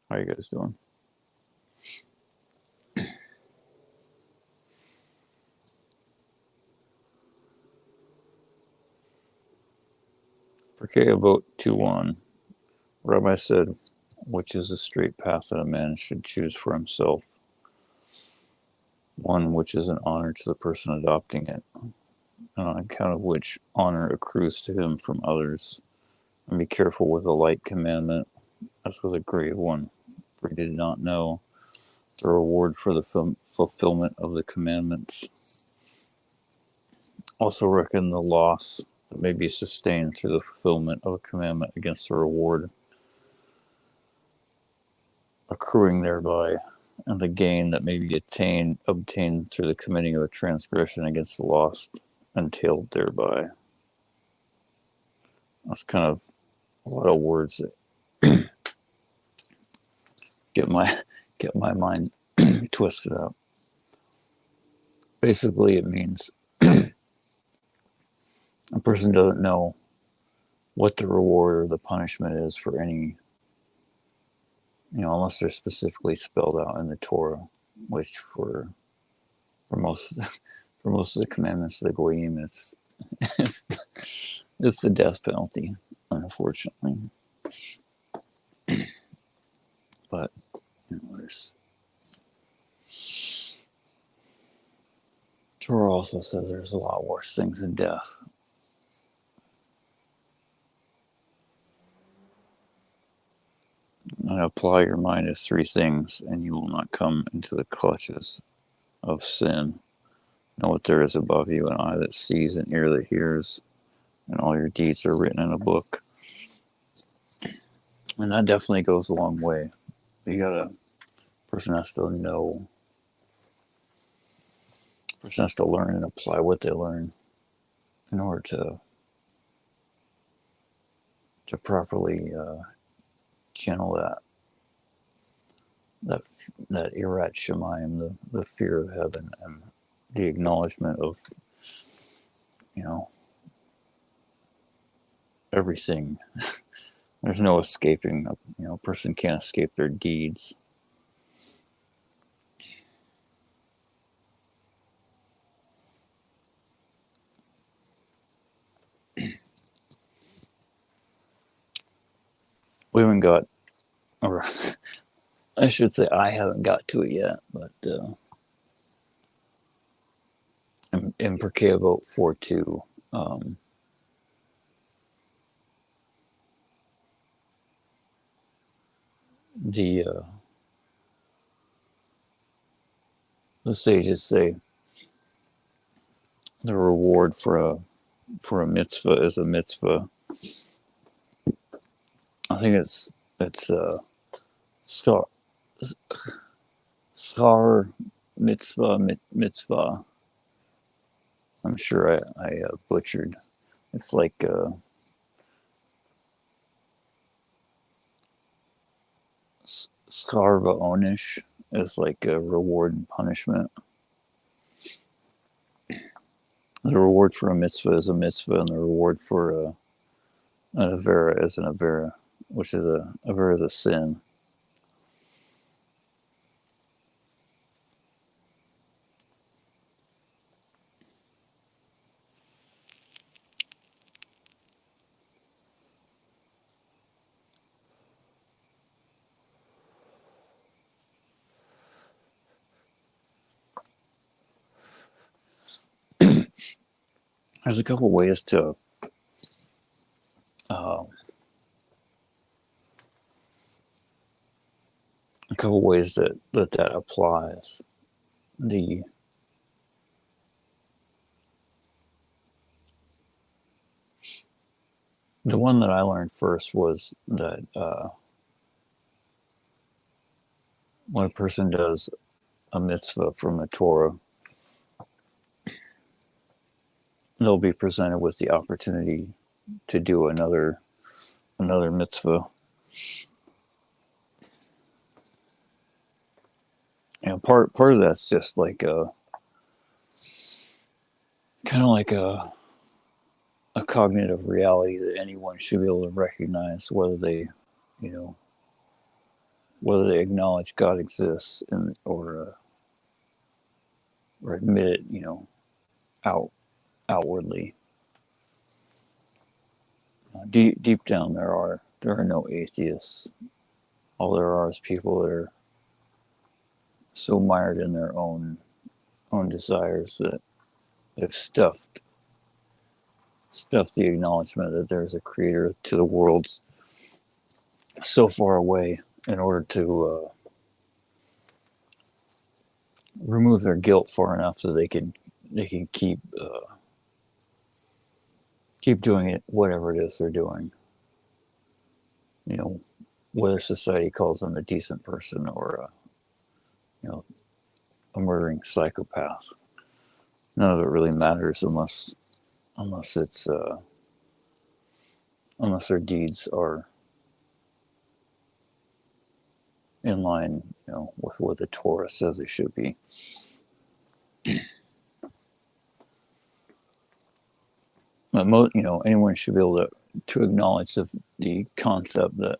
How you guys doing? For K, I vote 2-1. Rabbi said, which is a straight path that a man should choose for himself, one which is an honor to the person adopting it, and on account of which honor accrues to him from others. And be careful with a light commandment as with a grave one, for he did not know the reward for the fulfillment of the commandments. Also reckon the loss that may be sustained through the fulfillment of a commandment against the reward accruing thereby, and the gain that may be obtained through the committing of a transgression against the lost entailed thereby. That's kind of a lot of words that get my mind twisted up. Basically, it means a person doesn't know what the reward or the punishment is for any, unless they're specifically spelled out in the Torah, which for most for most of the commandments of the Goyim, it's it's the death penalty, unfortunately. But there's Torah also says there's a lot worse things than death. And apply your mind to three things, and you will not come into the clutches of sin. Know what there is above you, an eye that sees, an ear that hears, and all your deeds are written in a book. And that definitely goes a long way. Person has to know, person has to learn and apply what they learn in order to properly channel that Irat Shemayim, the fear of heaven, and the acknowledgement of, everything. There's no escaping. A person can't escape their deeds. We haven't got, or I should say, I haven't got to it yet, but in Perkei Vote 4-2, the sages say the reward for a mitzvah is a mitzvah. I think it's schar mitzvah. I'm sure I butchered. It's like schar va'onish is like a reward and punishment. The reward for a mitzvah is a mitzvah, and the reward for an avera is an avera, which is a avera is a sin. There's a couple ways to that applies. The one that I learned first was that when a person does a mitzvah from the Torah, they'll be presented with the opportunity to do another mitzvah. Part of that's just like kind of like a cognitive reality that anyone should be able to recognize, whether they whether they acknowledge God exists or admit it, out outwardly. Deep down, there are no atheists. All there are is people that are so mired in their own desires that they've stuffed the acknowledgement that there's a creator to the world so far away in order to remove their guilt far enough so they can keep doing it, whatever it is they're doing. Whether society calls them a decent person or a murdering psychopath. None of it really matters unless it's unless their deeds are in line, with what the Torah says they should be. But anyone should be able to acknowledge the concept that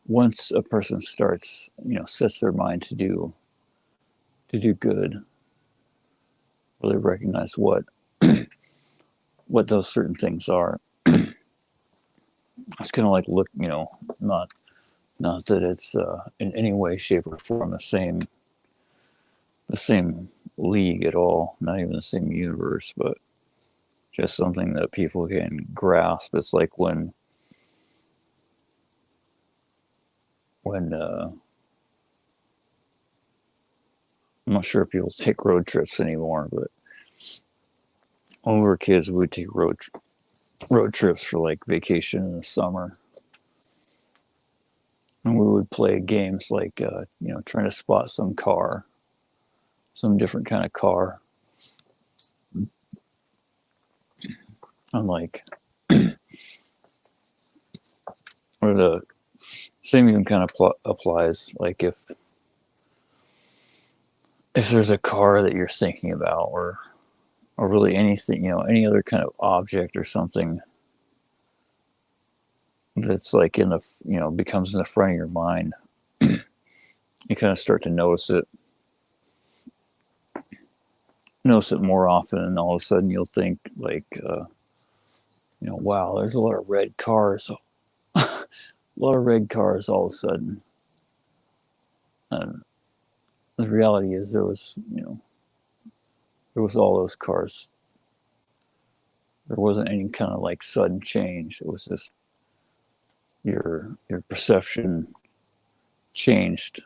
once a person starts, sets their mind to do good, or they recognize what those certain things are. It's kind of like not that it's in any way, shape, or form the same league at all, not even the same universe, but just something that people can grasp. It's like when I'm not sure if people take road trips anymore, but when we were kids, we would take road trips for like vacation in the summer, and we would play games like trying to spot some different kind of car, and like or the same even kind of applies like if there's a car that you're thinking about, or really anything, any other kind of object or something that's like becomes in the front of your mind, you kind of start to notice it more often, and all of a sudden you'll think like, wow, there's a lot of red cars, all of a sudden. And the reality is there was all those cars. There wasn't any kind of like sudden change. It was just your perception changed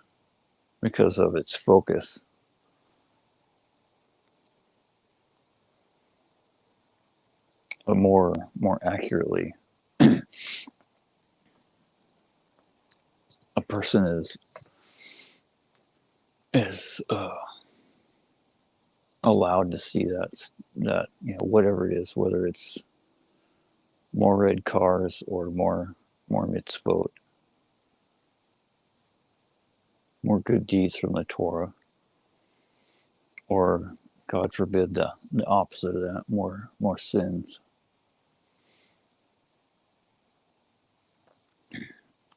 because of its focus. But more accurately, a person is allowed to see that whatever it is, whether it's more red cars or more mitzvot, more good deeds from the Torah, or God forbid the opposite of that, more sins.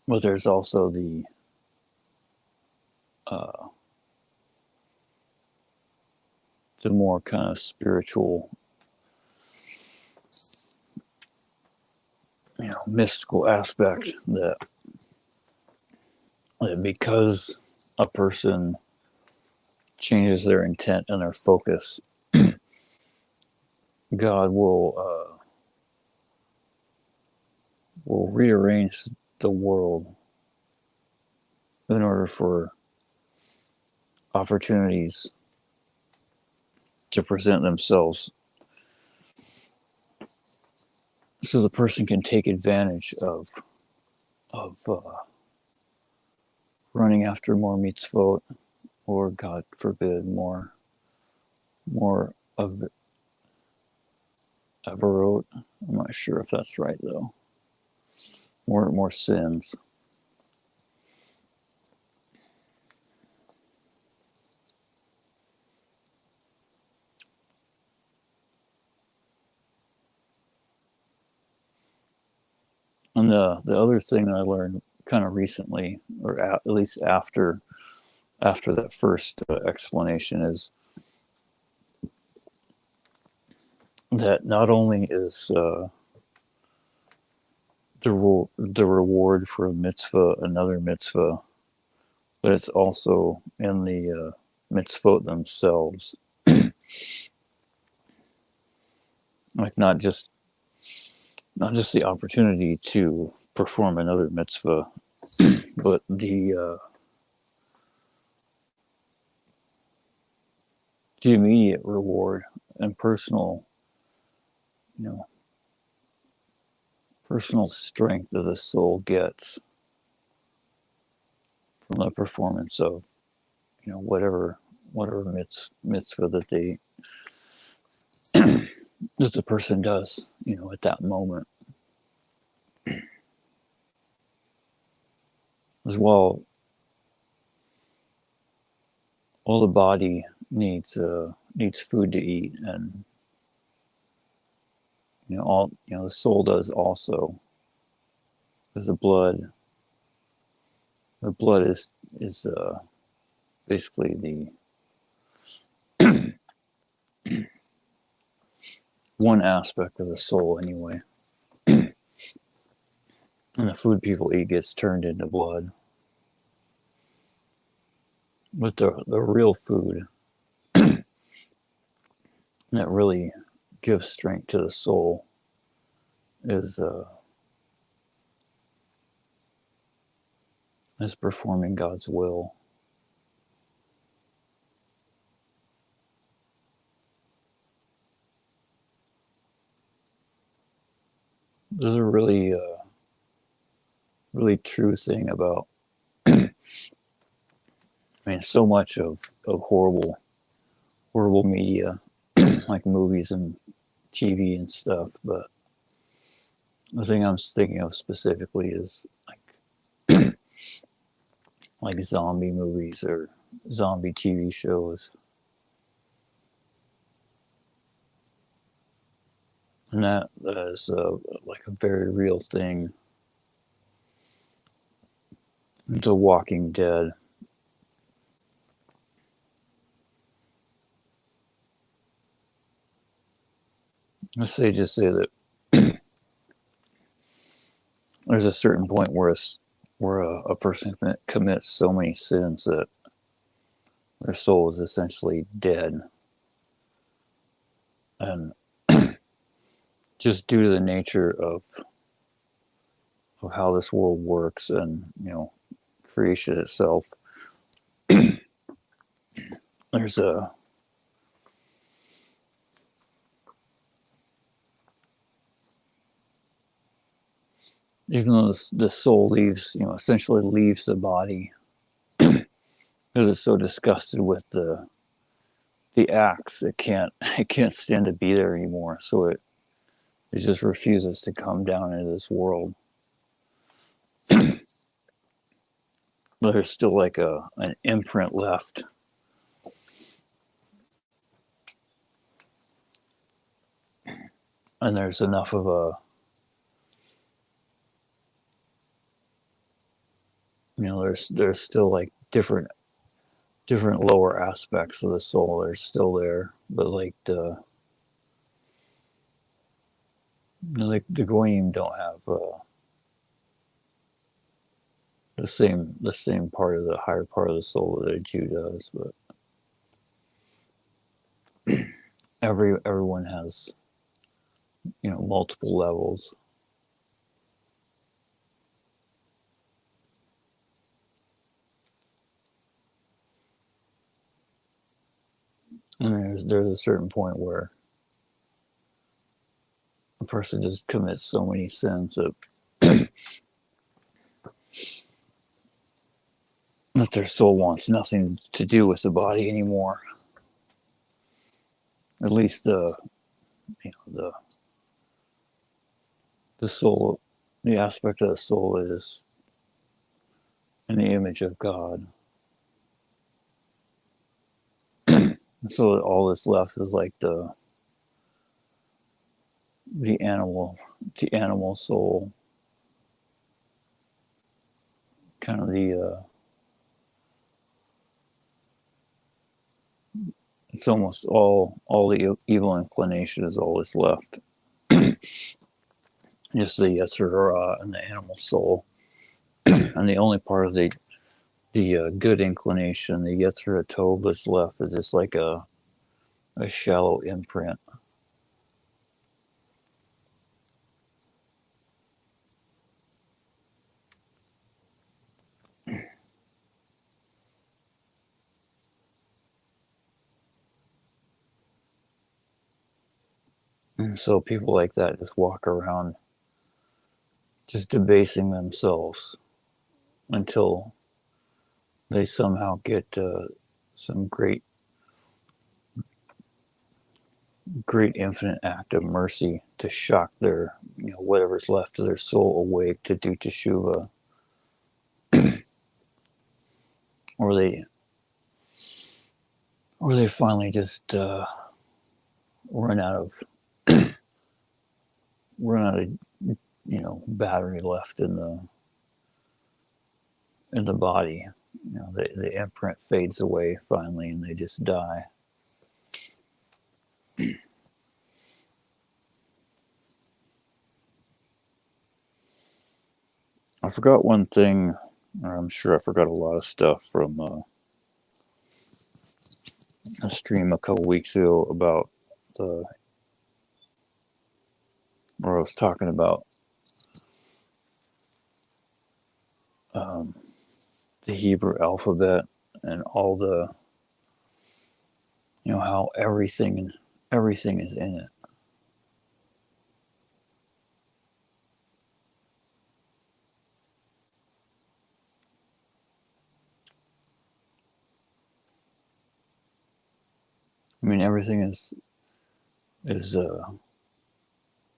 But there's also the more kind of spiritual, mystical aspect that because a person changes their intent and their focus, God will rearrange the world in order for opportunities to present themselves, so the person can take advantage of running after more mitzvot, or God forbid more of averot. I'm not sure if that's right though. More sins. And the other thing that I learned kind of recently, or at least after that first explanation, is that not only is the reward for a mitzvah another mitzvah, but it's also in the mitzvot themselves. Like not just the opportunity to perform another mitzvah, but the immediate reward and personal, you know, personal strength that the soul gets from the performance of, whatever mitzvah that that the person does, at that moment. As well, all the body needs food to eat, and the soul does also, because the blood is basically the one aspect of the soul anyway. And the food people eat gets turned into blood. But the real food that really gives strength to the soul is performing God's will. There's a really true thing about so much of horrible media, like movies and TV and stuff, but the thing I'm thinking of specifically is like zombie movies or zombie TV shows. And that is like a very real thing. The Walking Dead. Let's just say that there's a certain point where a person commits so many sins that their soul is essentially dead. And just due to the nature of how this world works and, creation itself, there's even though the soul leaves, essentially leaves the body, because it's so disgusted with the acts, it can't stand to be there anymore. So it just refuses to come down into this world. But there's still like an imprint left. And there's enough of there's still like different lower aspects of the soul are still there, but like the Goyim don't have the same part of the higher part of the soul that a Jew does, but everyone has multiple levels. And there's a certain point where a person just commits so many sins that that their soul wants nothing to do with the body anymore. At least the soul, the aspect of the soul is in the image of God. So all that's left is like the animal soul. kind of the it's almost all the evil inclination is all that's left. Just the Yetzer Hara and the animal soul, and the only part of the good inclination, the Yetzer Tov that's left, is just like a shallow imprint. And so people like that just walk around just debasing themselves until they somehow get some great infinite act of mercy to shock their, whatever's left of their soul awake to do teshuva, or they finally just run out of battery left in the body. The imprint fades away finally, and they just die. I forgot one thing, or I'm sure I forgot a lot of stuff from a stream a couple weeks ago about where I was talking about the Hebrew alphabet and all the, how everything is in it. I mean, everything is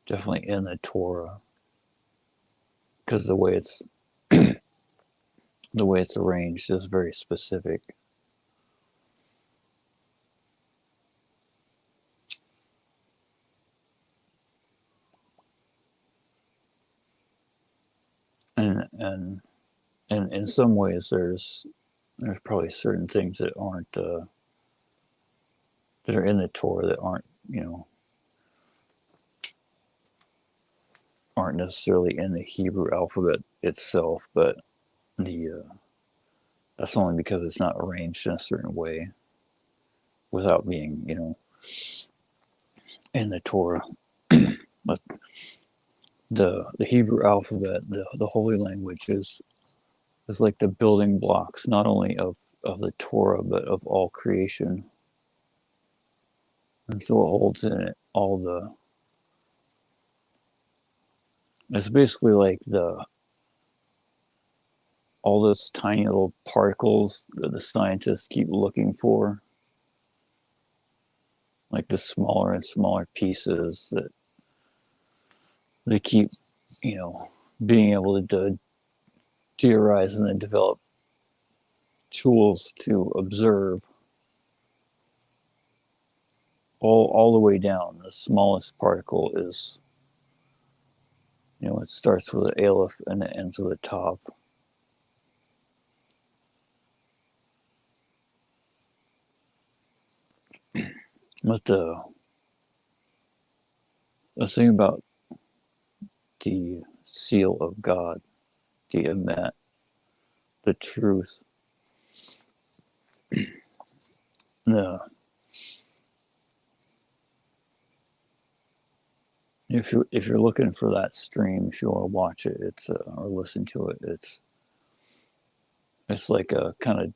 definitely in the Torah, because the way it's arranged is very specific. And in some ways there's probably certain things that aren't that are in the Torah that aren't necessarily in the Hebrew alphabet itself, but the that's only because it's not arranged in a certain way without being in the Torah. But the Hebrew alphabet, the holy language, is like the building blocks not only of the Torah but of all creation, and so it holds in it all the. It's basically like all those tiny little particles that the scientists keep looking for, like the smaller and smaller pieces that they keep, being able to theorize and then develop tools to observe all the way down. The smallest particle is, it starts with an aleph and it ends with a tav. But the thing about the seal of God, the emet, the truth, the if you're looking for that stream, if you want to watch it, it's or listen to it, it's like a kind of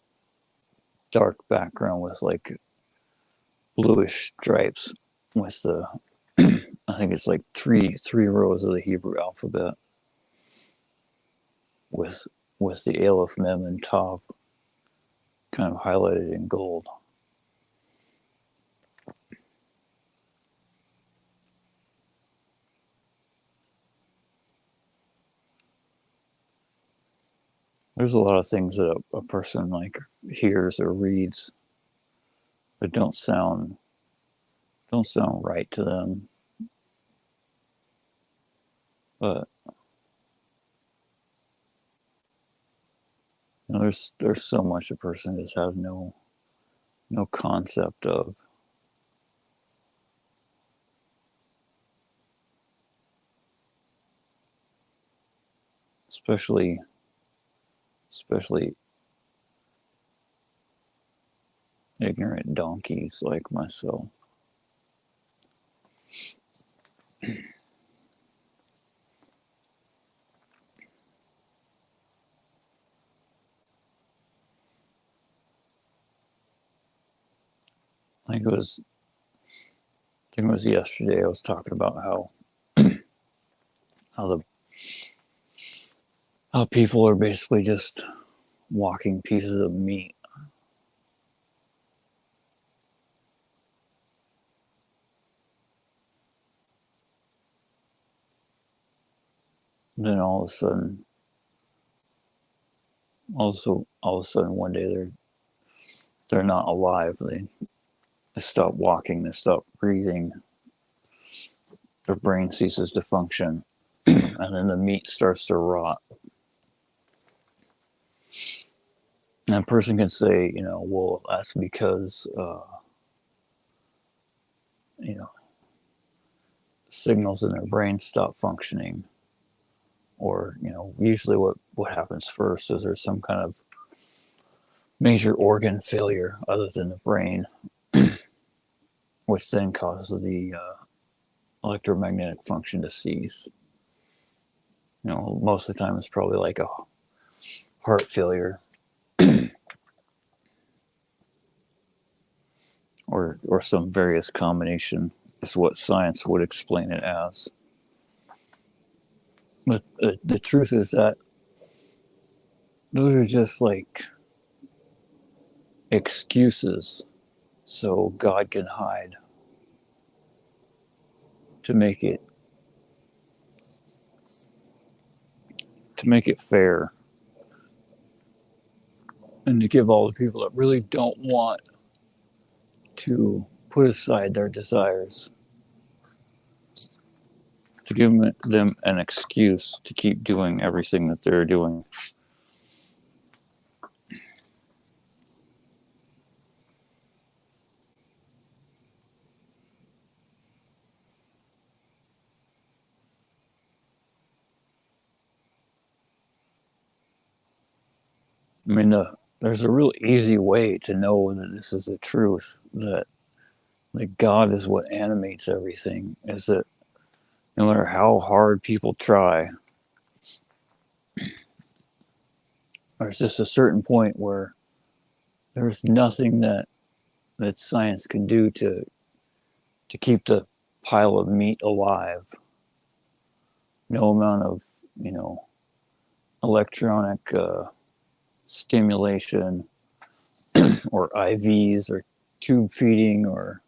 dark background with like bluish stripes with the I think it's like three rows of the Hebrew alphabet with the aleph, mem, and tav kind of highlighted in gold. There's a lot of things that a person like hears or reads that don't sound right to them, but there's so much a person just has no concept of. Especially ignorant donkeys like myself. I think it was yesterday. I was talking about how the how people are basically just walking pieces of meat. And then all of a sudden one day they're not alive. They stop walking. They stop breathing. Their brain ceases to function, and then the meat starts to rot. And a person can say, well, that's because you know signals in their brain stop functioning, or usually what happens first is there's some kind of major organ failure other than the brain, which then causes the electromagnetic function to cease. Most of the time it's probably like a heart failure, or some various combination is what science would explain it as. But the truth is that those are just like excuses so God can hide, to make it fair, and to give all the people that really don't want to put aside their desires, to give them an excuse to keep doing everything that they're doing. I mean, there's a real easy way to know that this is the truth, that God is what animates everything, is that no matter how hard people try, there's just a certain point where there's nothing that science can do to keep the pile of meat alive. No amount of, electronic stimulation or IVs or tube feeding or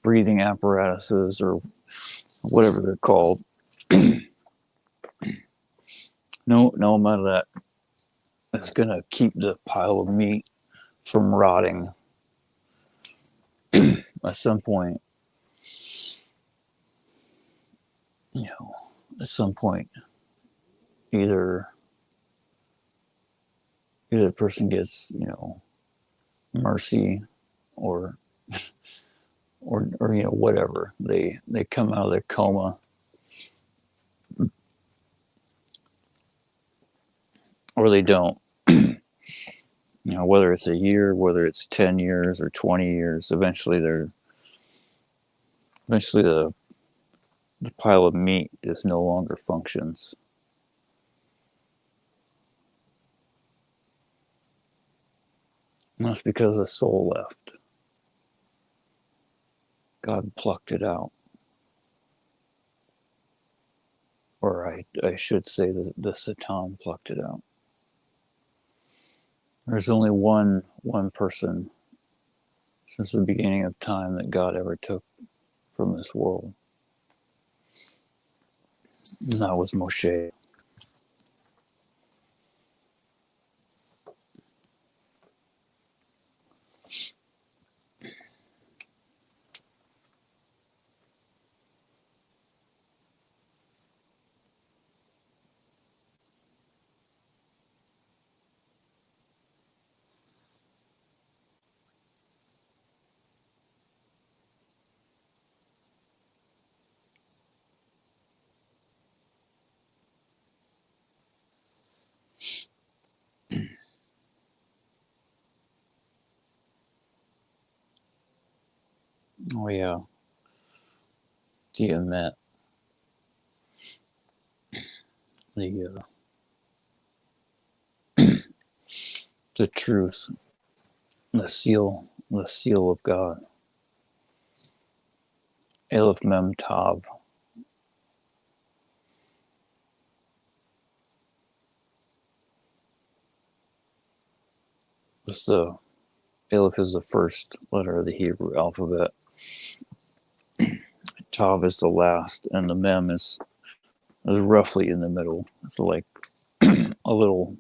breathing apparatuses or whatever they're called. No amount of that is going to keep the pile of meat from rotting. At some point, at some point, either the person gets, mercy, or whatever. They come out of their coma, or they don't. Whether it's a year, whether it's 10 years or 20 years, eventually the pile of meat just no longer functions. And that's because the soul left. God plucked it out. Or I should say the Satan plucked it out. There's only one person since the beginning of time that God ever took from this world. And that was Moshe. Oh yeah, the Emet, the the truth, the seal of God. Aleph Mem Tav. Was the Aleph is the first letter of the Hebrew alphabet. Tav is the last, and the Mem is roughly in the middle. It's like a little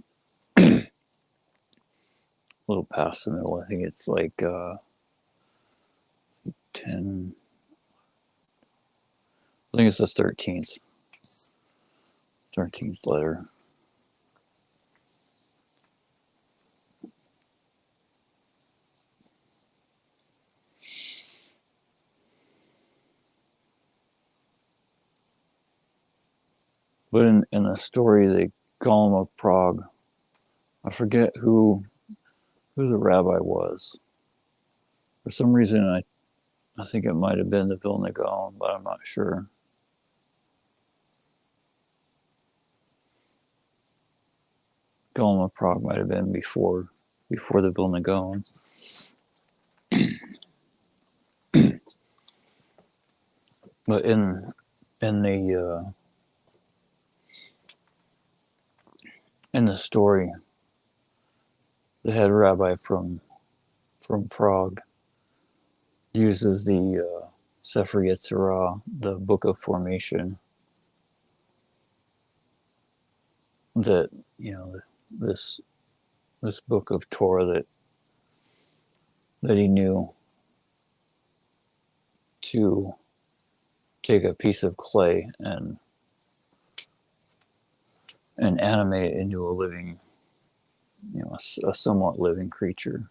past the middle. I think it's like 10. I think it's the 13th letter. But in the story, the Golem of Prague, I forget who the rabbi was. For some reason, I think it might have been the Vilna Gaon, but I'm not sure. Golem of Prague might have been before the Vilna Gaon. But in the story, the head rabbi from Prague uses the Sefer Yetzirah, the Book of Formation, that this book of Torah that he knew, to take a piece of clay and animate it into a living, a somewhat living creature.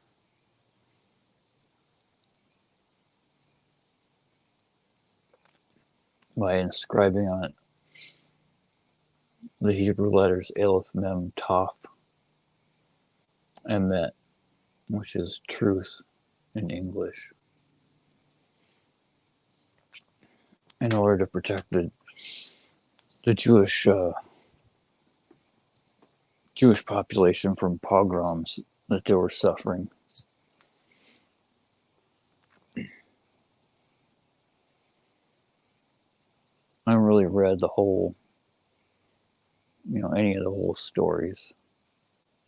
By inscribing on it the Hebrew letters Aleph, Mem, Taf, Emet, which is truth in English, in order to protect the Jewish population from pogroms that they were suffering. I haven't really read the whole, any of the whole stories.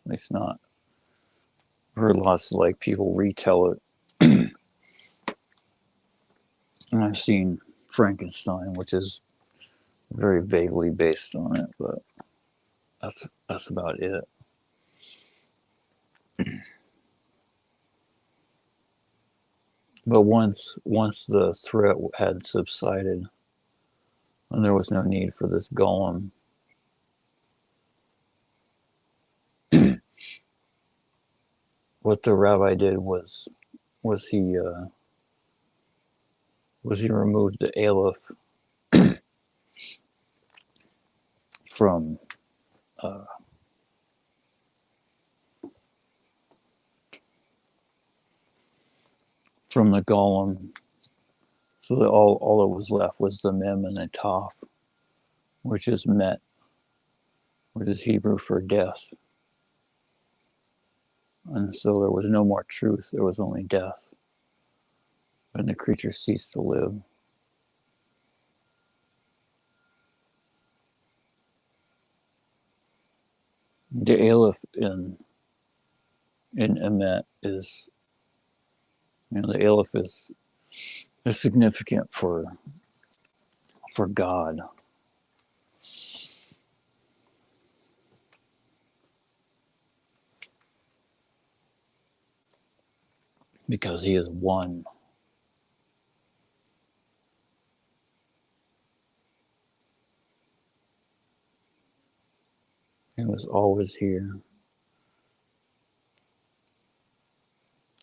At least not. I've heard lots of people retell it. And I've seen Frankenstein, which is very vaguely based on it, but that's about it. But once the threat had subsided, and there was no need for this golem, what the rabbi did was he removed the Aleph from the golem, so that all that was left was the Mem and the Taf, which is Met, which is Hebrew for death. And so there was no more truth, there was only death. And the creature ceased to live. The Aleph in Emet is, the Aleph is significant for God. Because he is one. He was always here.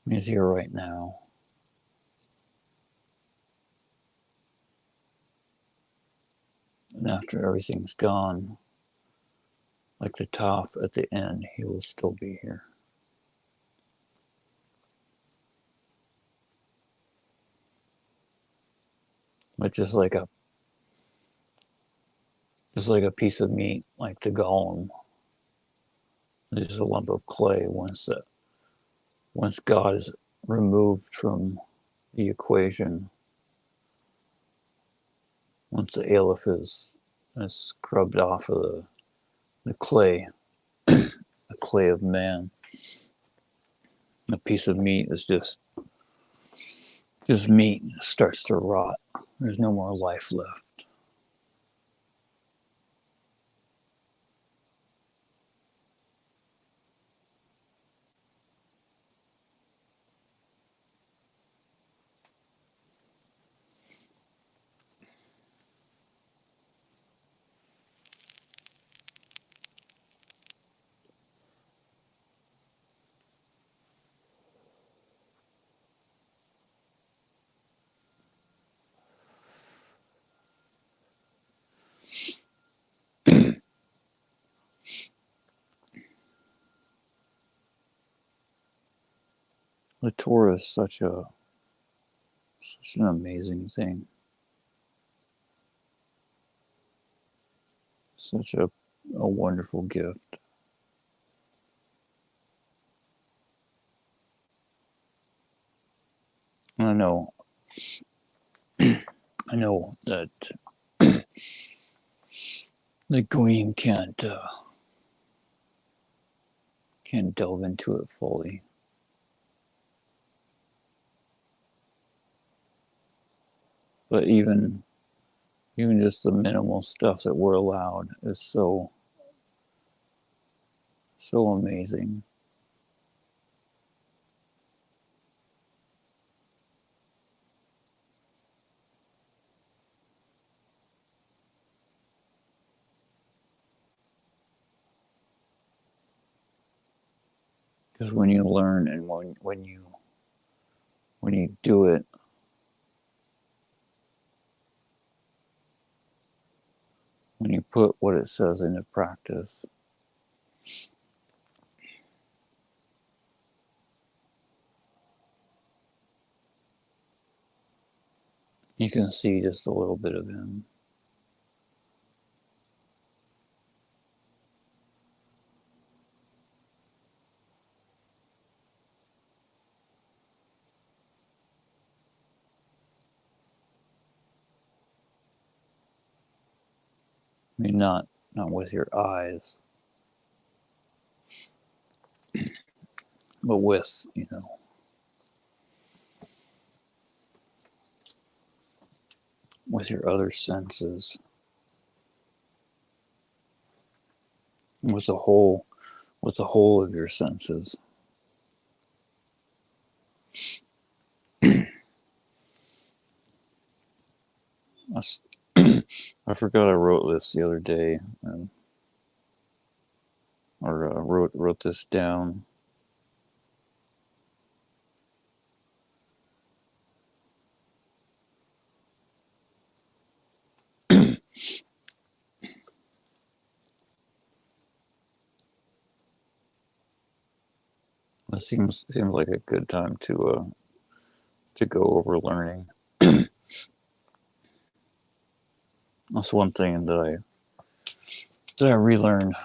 He's here right now. And after everything's gone, like the Taf at the end, he will still be here. But just like a piece of meat, like the golem, it's just a lump of clay. Once God is removed from the equation, once the aleph is scrubbed off of the clay, the clay of man, a piece of meat is just meat. It starts to rot. There's no more life left. The Torah is such an amazing thing. Such a wonderful gift. And I know that the Goyim can't delve into it fully. But even just the minimal stuff that we're allowed is so amazing. Because when you learn and when you do it, when you put what it says into practice, you can see just a little bit of him. I mean, not with your eyes, but with, with your other senses, with the whole of your senses. I forgot I wrote this the other day, or wrote this down. It seems like a good time to go over learning. That's one thing that I relearned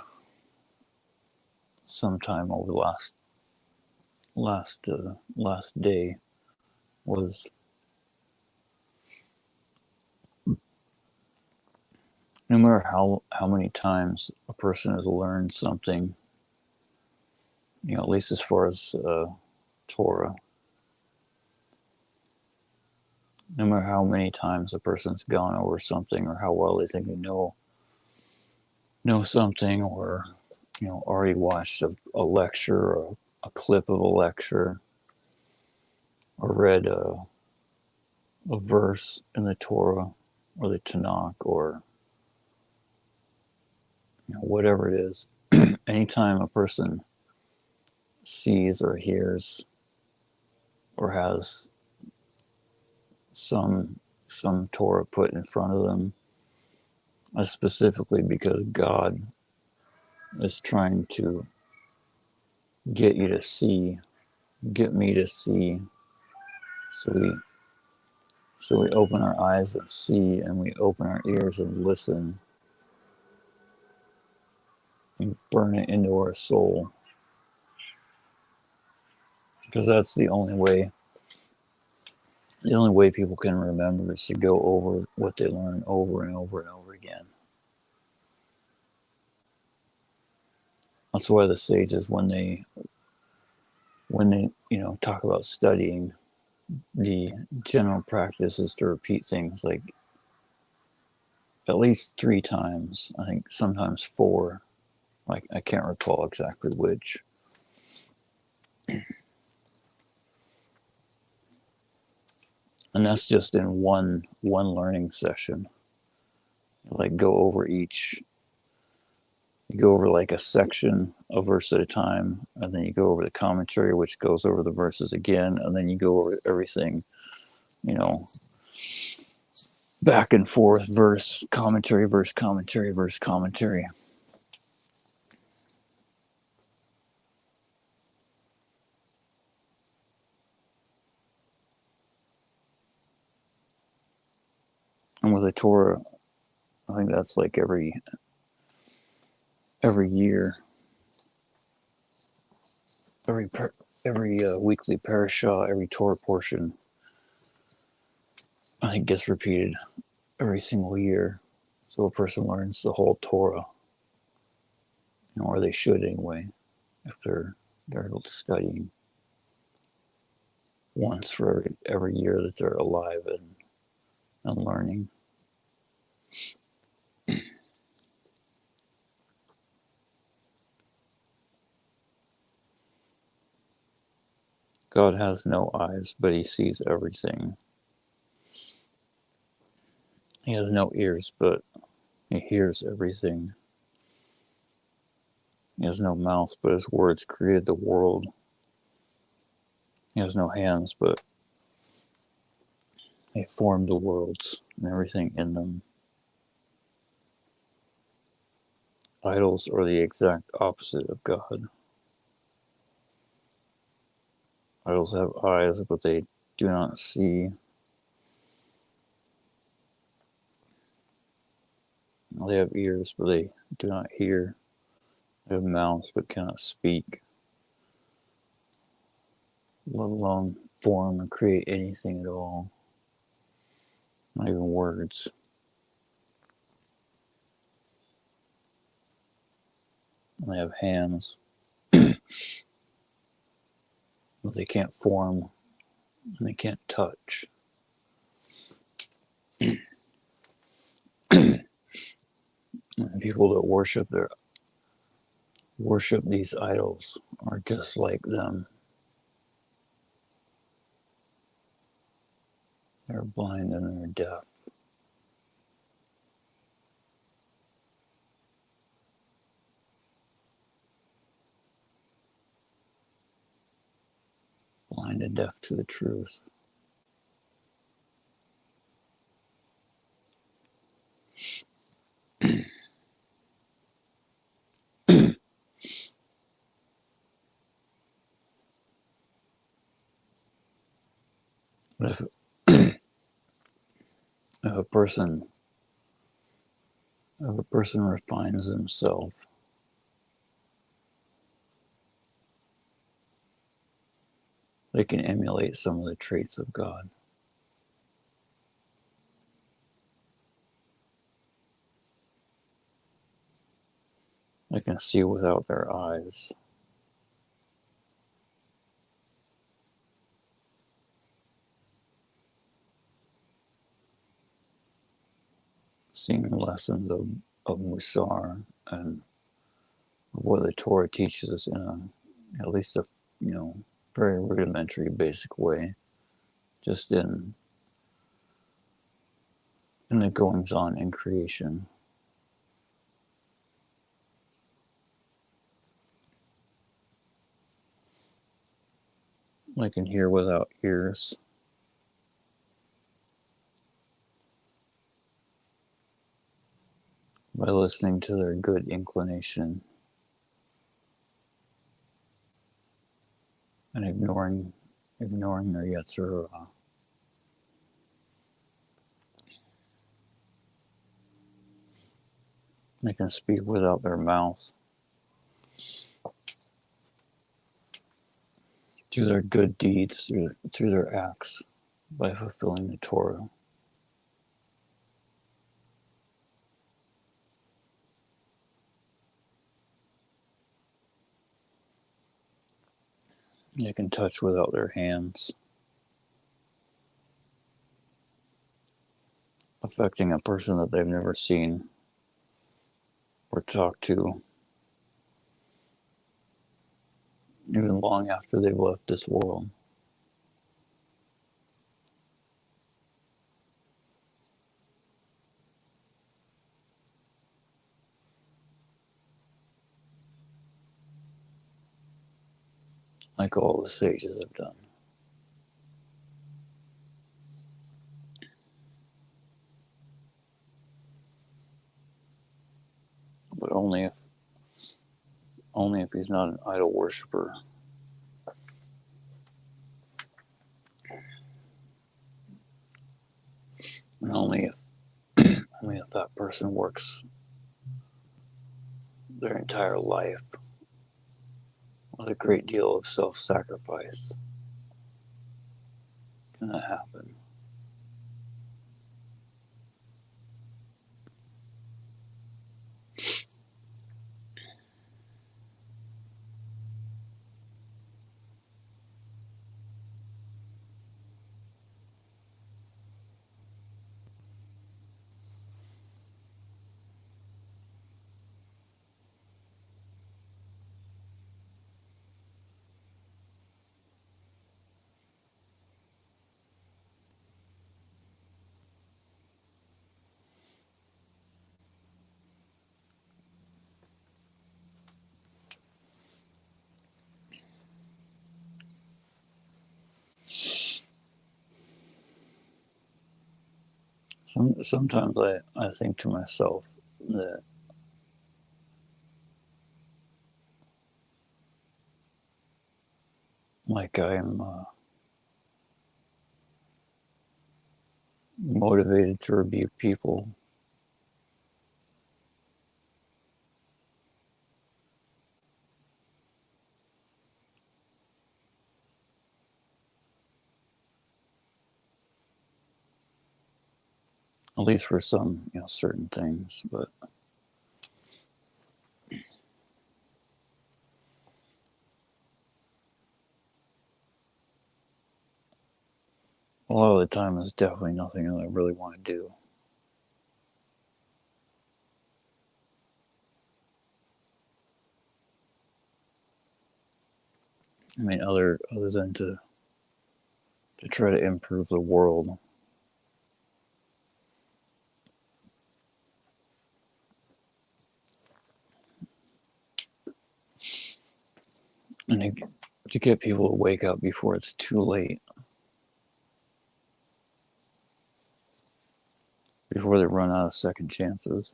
sometime over the last day was no matter how many times a person has learned something, at least as far as Torah, no matter how many times a person's gone over something or how well they think they know something, or already watched a lecture or a clip of a lecture, or read a verse in the Torah or the Tanakh, or whatever it is. Anytime a person sees or hears or has some Torah put in front of them, specifically because God is trying to get you to see, get me to see, so So we open our eyes and see, and we open our ears and listen, and burn it into our soul. Because that's the only way. The only way people can remember is to go over what they learn over and over and over again. That's why the sages, when they talk about studying, the general practice is to repeat things like at least 3 times. I think sometimes 4. Like I can't recall exactly which. And that's just in one learning session. Like go over each. You go over like a section, a verse at a time, and then you go over the commentary, which goes over the verses again, and then you go over everything, you know, back and forth, verse, commentary, verse, commentary, verse, commentary. And with the Torah, I think that's like every year, every weekly parashah, every Torah portion, I think gets repeated every single year. So a person learns the whole Torah, or they should anyway, if they're studying once for every year that they're alive and learning. God has no eyes, but he sees everything. He has no ears, but he hears everything. He has no mouth, but his words created the world. He has no hands, but he formed the worlds and everything in them. Idols are the exact opposite of God. Idols have eyes, but they do not see. They have ears, but they do not hear. They have mouths, but cannot speak, let alone form or create anything at all. Not even words. And they have hands, but they can't form, and they can't touch. And people that worship these idols are just like them. They're blind and they're deaf. Blind and deaf to the truth. But if a person refines himself, they can emulate some of the traits of God. They can see without their eyes. Seeing the lessons of Musar and what the Torah teaches us in at least a very rudimentary, basic way, just in the goings on in creation. I can hear without ears. By listening to their good inclination and ignoring their Yetzer Hara. They can speak without their mouth, through their good deeds, through their acts, by fulfilling the Torah. They can touch without their hands, affecting a person that they've never seen or talked to, even long after they've left this world. Like all the sages have done. But only if he's not an idol worshiper. And only if that person works their entire life with a great deal of self-sacrifice can that happen. Sometimes I think to myself that like I'm motivated to rebuke people. At least for some, certain things, but a lot of the time it's definitely nothing that I really want to do. I mean, other than to try to improve the world. And to get people to wake up before it's too late. Before they run out of second chances.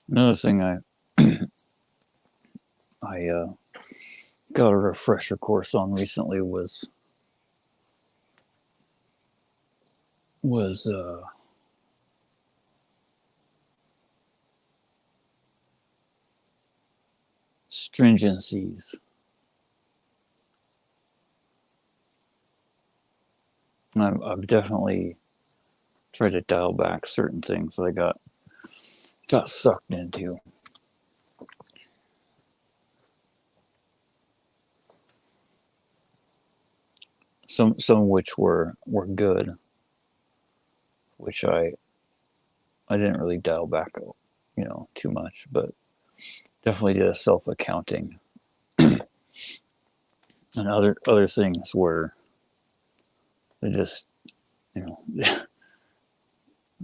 Another thing I got a refresher course on recently was stringencies. I've definitely tried to dial back certain things that I got sucked into. Some which were good, which I I didn't really dial back, too much, but definitely did a self-accounting. And other things where they just, they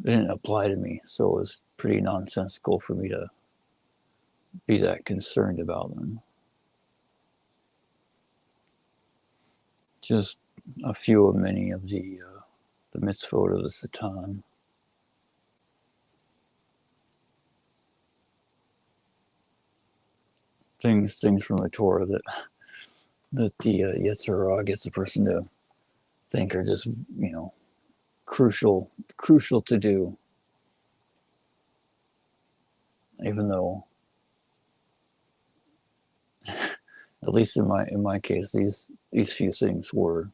didn't apply to me, so it was pretty nonsensical for me to be that concerned about them. Just a few of many of the mitzvot of the Satan. Things from the Torah that the Yetzer Hara gets a person to think are just, crucial to do, even though, at least in my case, these few things were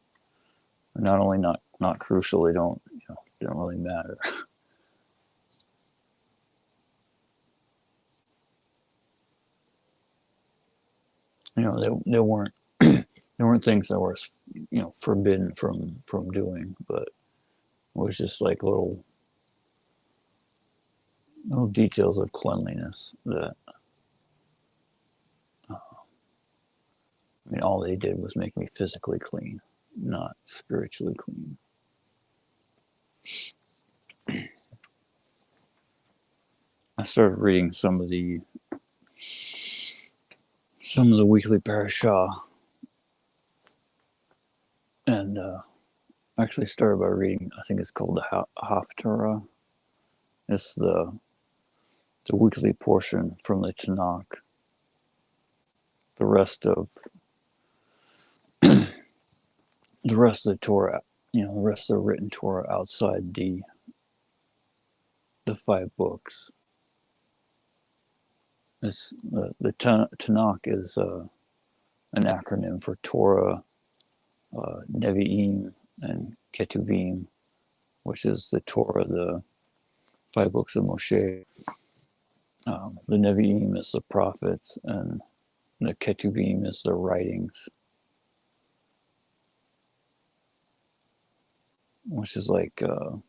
not only not crucial, they don't really matter. They weren't there weren't things that were forbidden from doing, but it was just like little details of cleanliness that all they did was make me physically clean, not spiritually clean. I started reading some of the weekly parashah, and actually started by reading, I think it's called the Haftarah. It's the weekly portion from the Tanakh. The rest of the Torah, the rest of the written Torah outside the 5 books. It's the Tanakh is an acronym for Torah, Nevi'im, and Ketuvim, which is the Torah, the 5 books of Moshe. The Nevi'im is the prophets, and the Ketuvim is the writings, which is like, I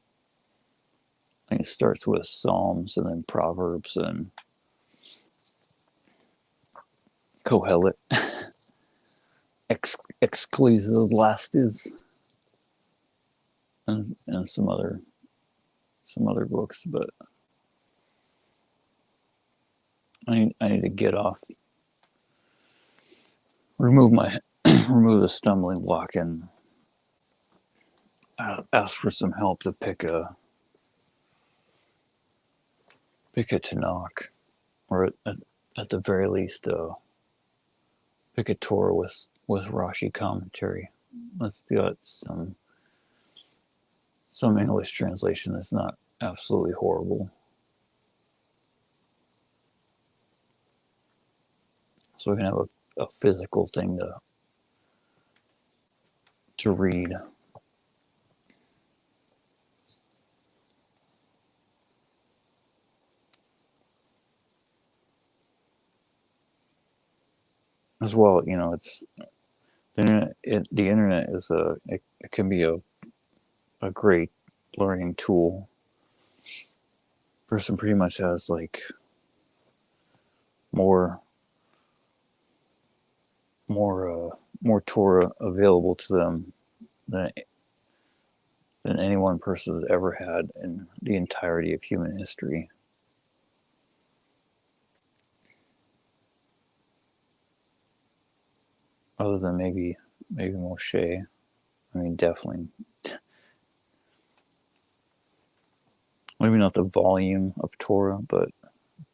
think it starts with Psalms and then Proverbs and Kohelet, Ecclesiastes, and some other books, but I need to get off, remove the stumbling block, and ask for some help to pick a Tanakh, or at the very least, pick a Torah with Rashi commentary. Let's get some English translation that's not absolutely horrible, so we can have a physical thing to read. As well, it's the internet is it can be a great learning tool. Person pretty much has like more Torah available to them than any one person has ever had in the entirety of human history. Other than maybe Moshe. I mean, definitely. Maybe not the volume of Torah, but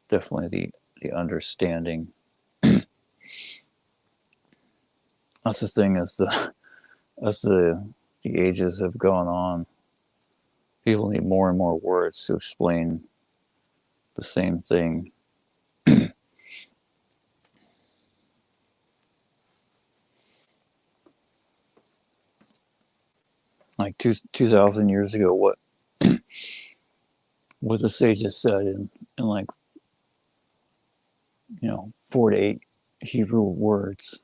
definitely the understanding. That's the thing, as the ages have gone on, people need more and more words to explain the same thing. Like 2,000 years ago, what the sages said in like 4 to 8 Hebrew words,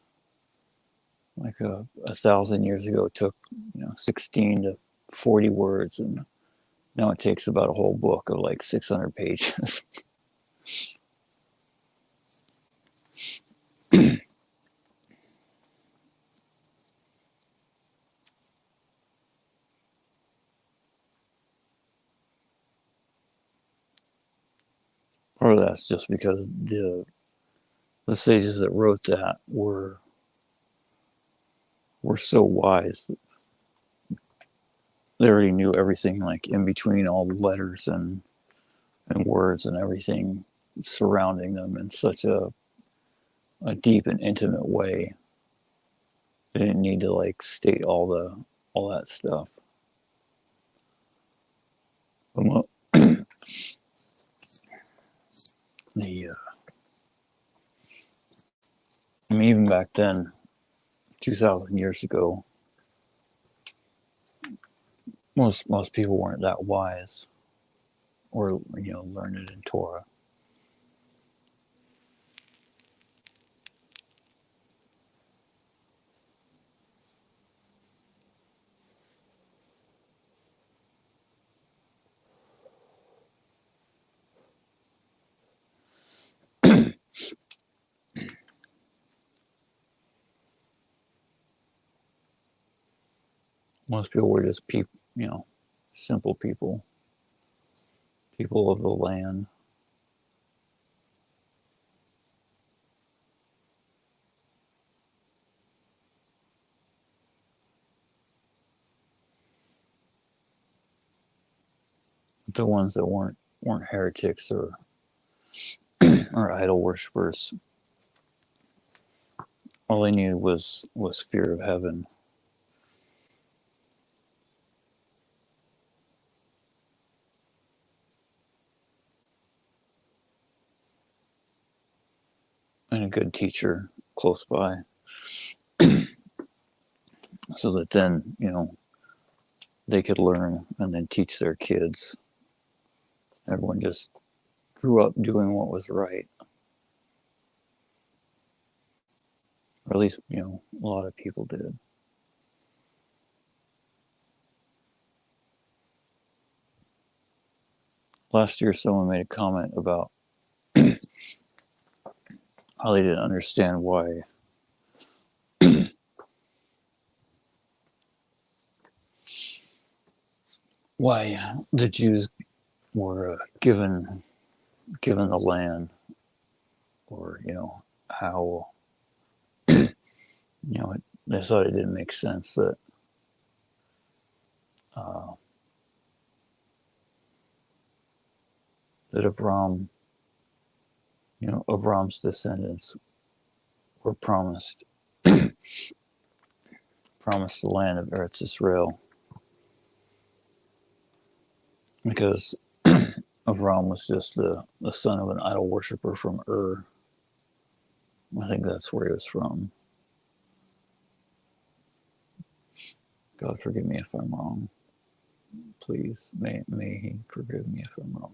like 1,000 years ago, it took 16 to 40 words, and Now it takes about a whole book of like 600 pages. Part of that's just because the sages that wrote that were so wise. They already knew everything, like in between all the letters and words and everything surrounding them in such a deep and intimate way. They didn't need to like state all that stuff. But the I mean, even back then, 2,000 years ago, most people weren't that wise or learned in Torah. Most people were just people, simple people, people of the land. The ones that weren't heretics or idol worshippers. All they knew was fear of heaven. And a good teacher close by, so that then they could learn and then teach their kids. Everyone just grew up doing what was right, or at least a lot of people did. Last year, someone made a comment about how they didn't understand why the Jews were given the land, or how they thought it didn't make sense that that Avram's descendants were promised the land of Eretz Israel, because Avram was just the son of an idol worshiper from Ur. I think that's where he was from. God forgive me if I'm wrong. Please, may he forgive me if I'm wrong.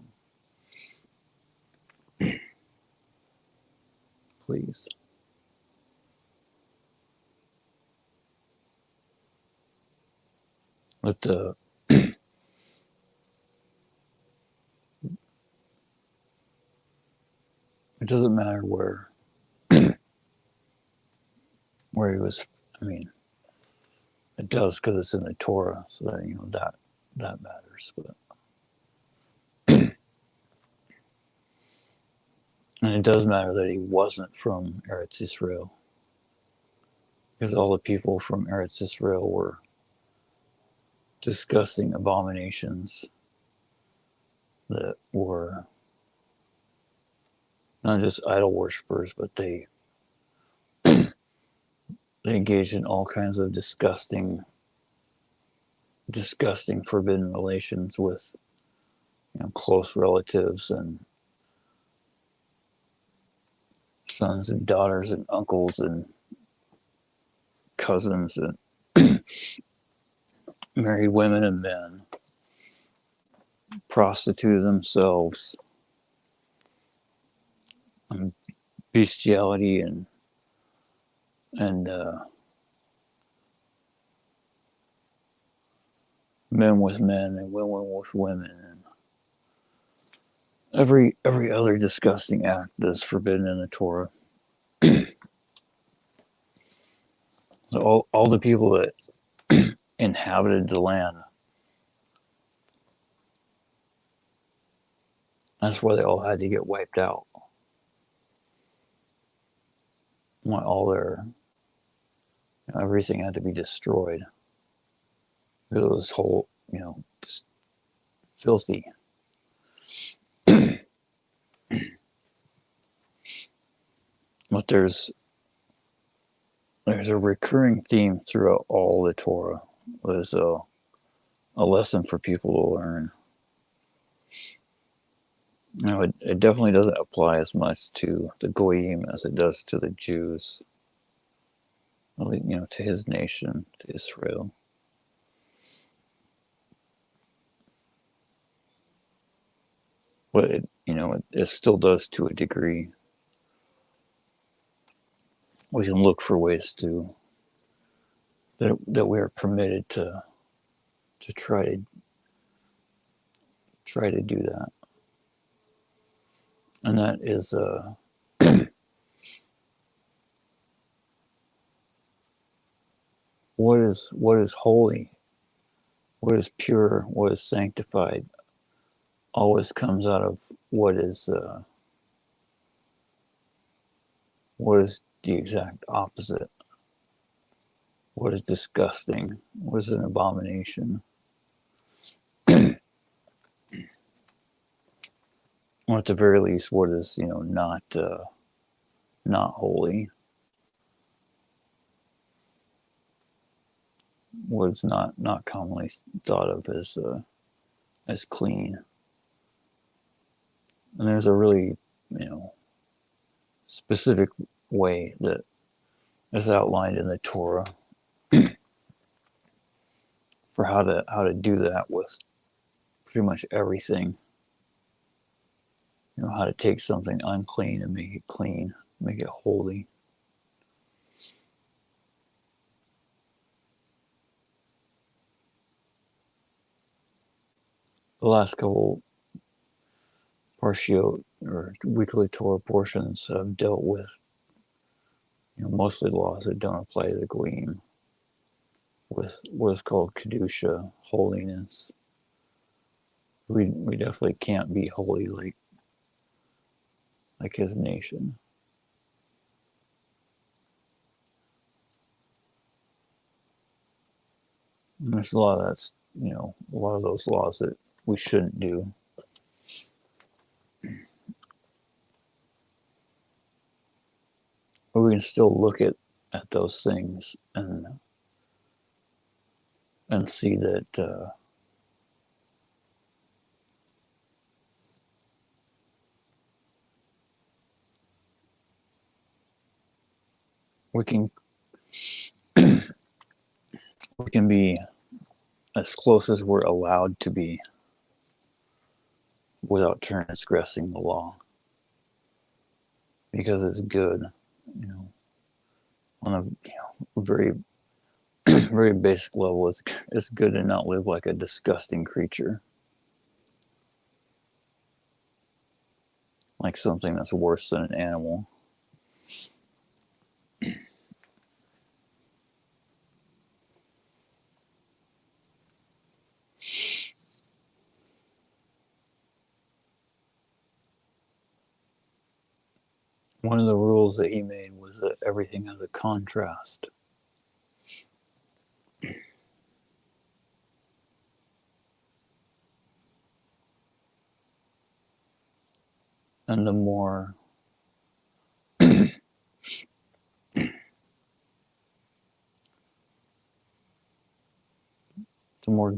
Please. But it doesn't matter where he was. I mean, it does because it's in the Torah, so that that matters. But and it does matter that he wasn't from Eretz Israel, because all the people from Eretz Israel were discussing abominations that were not just idol worshippers, but they engaged in all kinds of disgusting forbidden relations with close relatives and sons and daughters and uncles and cousins, and married women and men, prostituted themselves, bestiality and men with men and women with women, and every other disgusting act that's forbidden in the Torah. So all the people that inhabited the land, that's why they all had to get wiped out. Why all their everything had to be destroyed. It was whole, just filthy. But there's a recurring theme throughout all the Torah. There's a lesson for people to learn. It definitely doesn't apply as much to the Goyim as it does to the Jews. To his nation, to Israel. But it still does to a degree. We can look for ways that we are permitted to try to do that, and that is what is holy, what is pure, what is sanctified, always comes out of what is the exact opposite. What is disgusting? What is an abomination? Or at the very least, what is not holy? What is not commonly thought of as clean? And there's a really specific way that is outlined in the Torah for how to do that with pretty much everything. How to take something unclean and make it clean, make it holy. The last couple Parshiot or weekly Torah portions have dealt with mostly laws that don't apply to the Goyim, with what is called Kedusha, holiness. We definitely can't be holy like his nation. And there's a lot of that's a lot of those laws that we shouldn't do. But we can still look at those things and see that we can be as close as we're allowed to be without transgressing the law, because it's good, on a very very basic level. It's good to not live like a disgusting creature, like something that's worse than an animal. One of the rules that he made was that everything has a contrast. And the more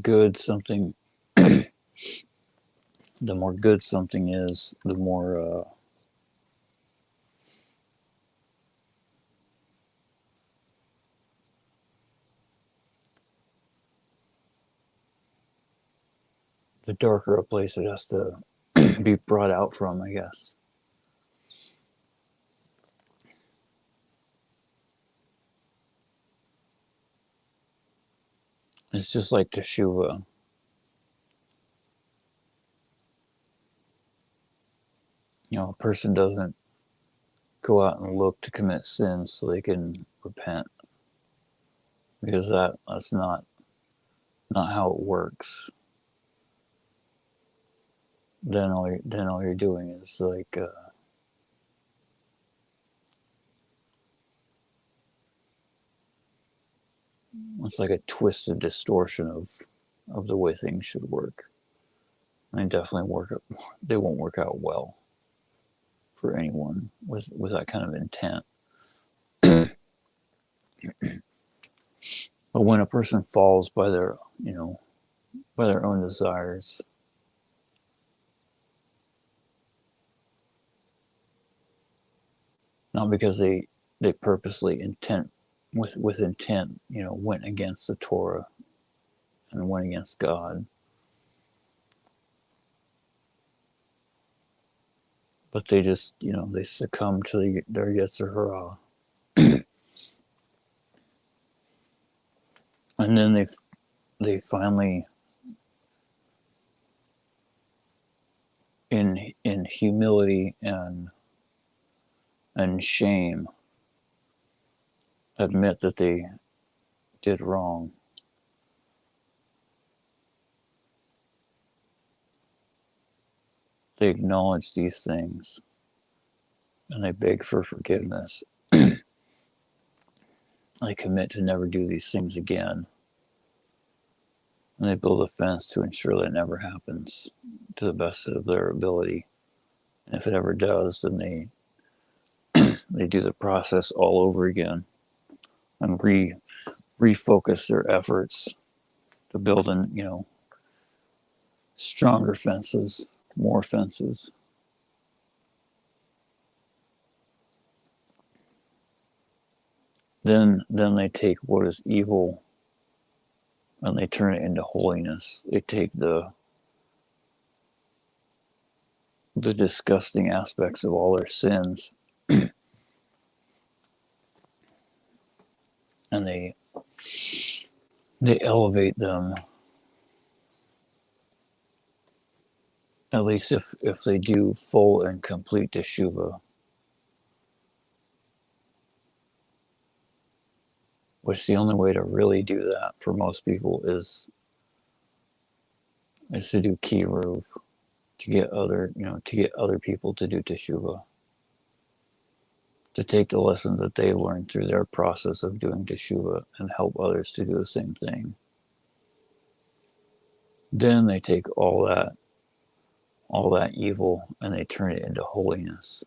good something is, the more the darker a place it has to be brought out from, I guess. It's just like Teshuvah. person doesn't go out and look to commit sins so they can repent, because that's not how it works. Then all you're doing is like it's like a twisted distortion of the way things should work. And they won't work out well for anyone with that kind of intent. But when a person falls by their own desires, not because they purposely with intent, went against the Torah and went against God, but they just they succumb to their Yetzer Hara, and then they finally, in humility and shame, admit that they did wrong. They acknowledge these things and they beg for forgiveness. They commit to never do these things again. And they build a fence to ensure that it never happens to the best of their ability. And if it ever does, then they do the process all over again and refocus their efforts to build stronger fences, more fences. Then they take what is evil and they turn it into holiness. They take the disgusting aspects of all their sins and they elevate them. At least if they do full and complete teshuvah, which the only way to really do that for most people is to do kiruv, to get other people to do teshuvah, to take the lessons that they learned through their process of doing teshuvah and help others to do the same thing. Then they take all that evil and they turn it into holiness.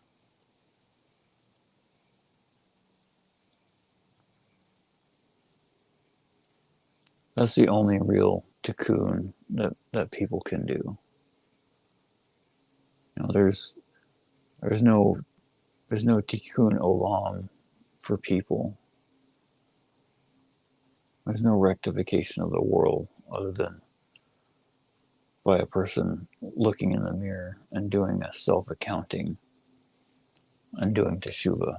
That's the only real tikkun that people can do. There's no tikkun olam for people. There's no rectification of the world other than by a person looking in the mirror and doing a self-accounting and doing teshuvah.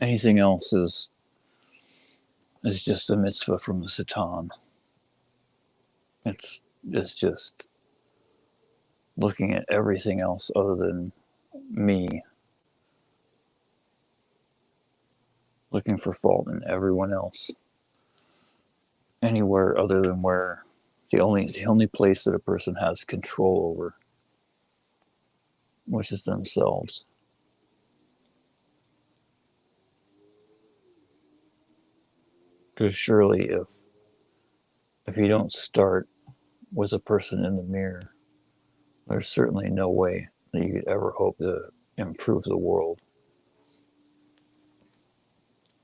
Anything else is just a mitzvah from the Satan. It's just looking at everything else other than me, looking for fault in everyone else, anywhere other than where the only place that a person has control over, which is themselves. Because surely if you don't start with a person in the mirror, there's certainly no way that you could ever hope to improve the world.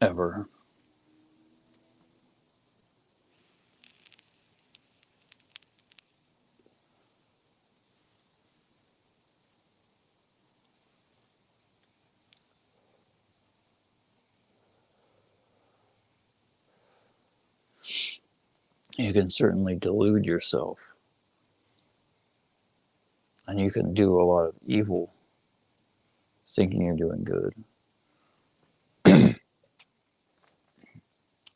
Ever. You can certainly delude yourself. And you can do a lot of evil thinking you're doing good.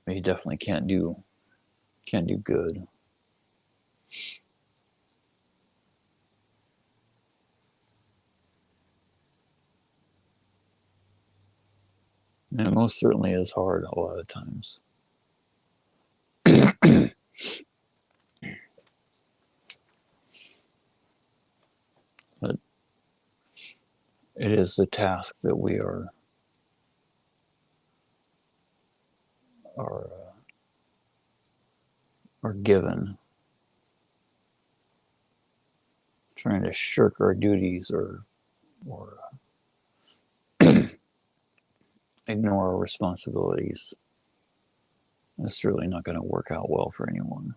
But you definitely can't do good. And it most certainly is hard a lot of times. But it is the task that we are are given. Trying to shirk our duties or ignore our responsibilities is certainly not going to work out well for anyone.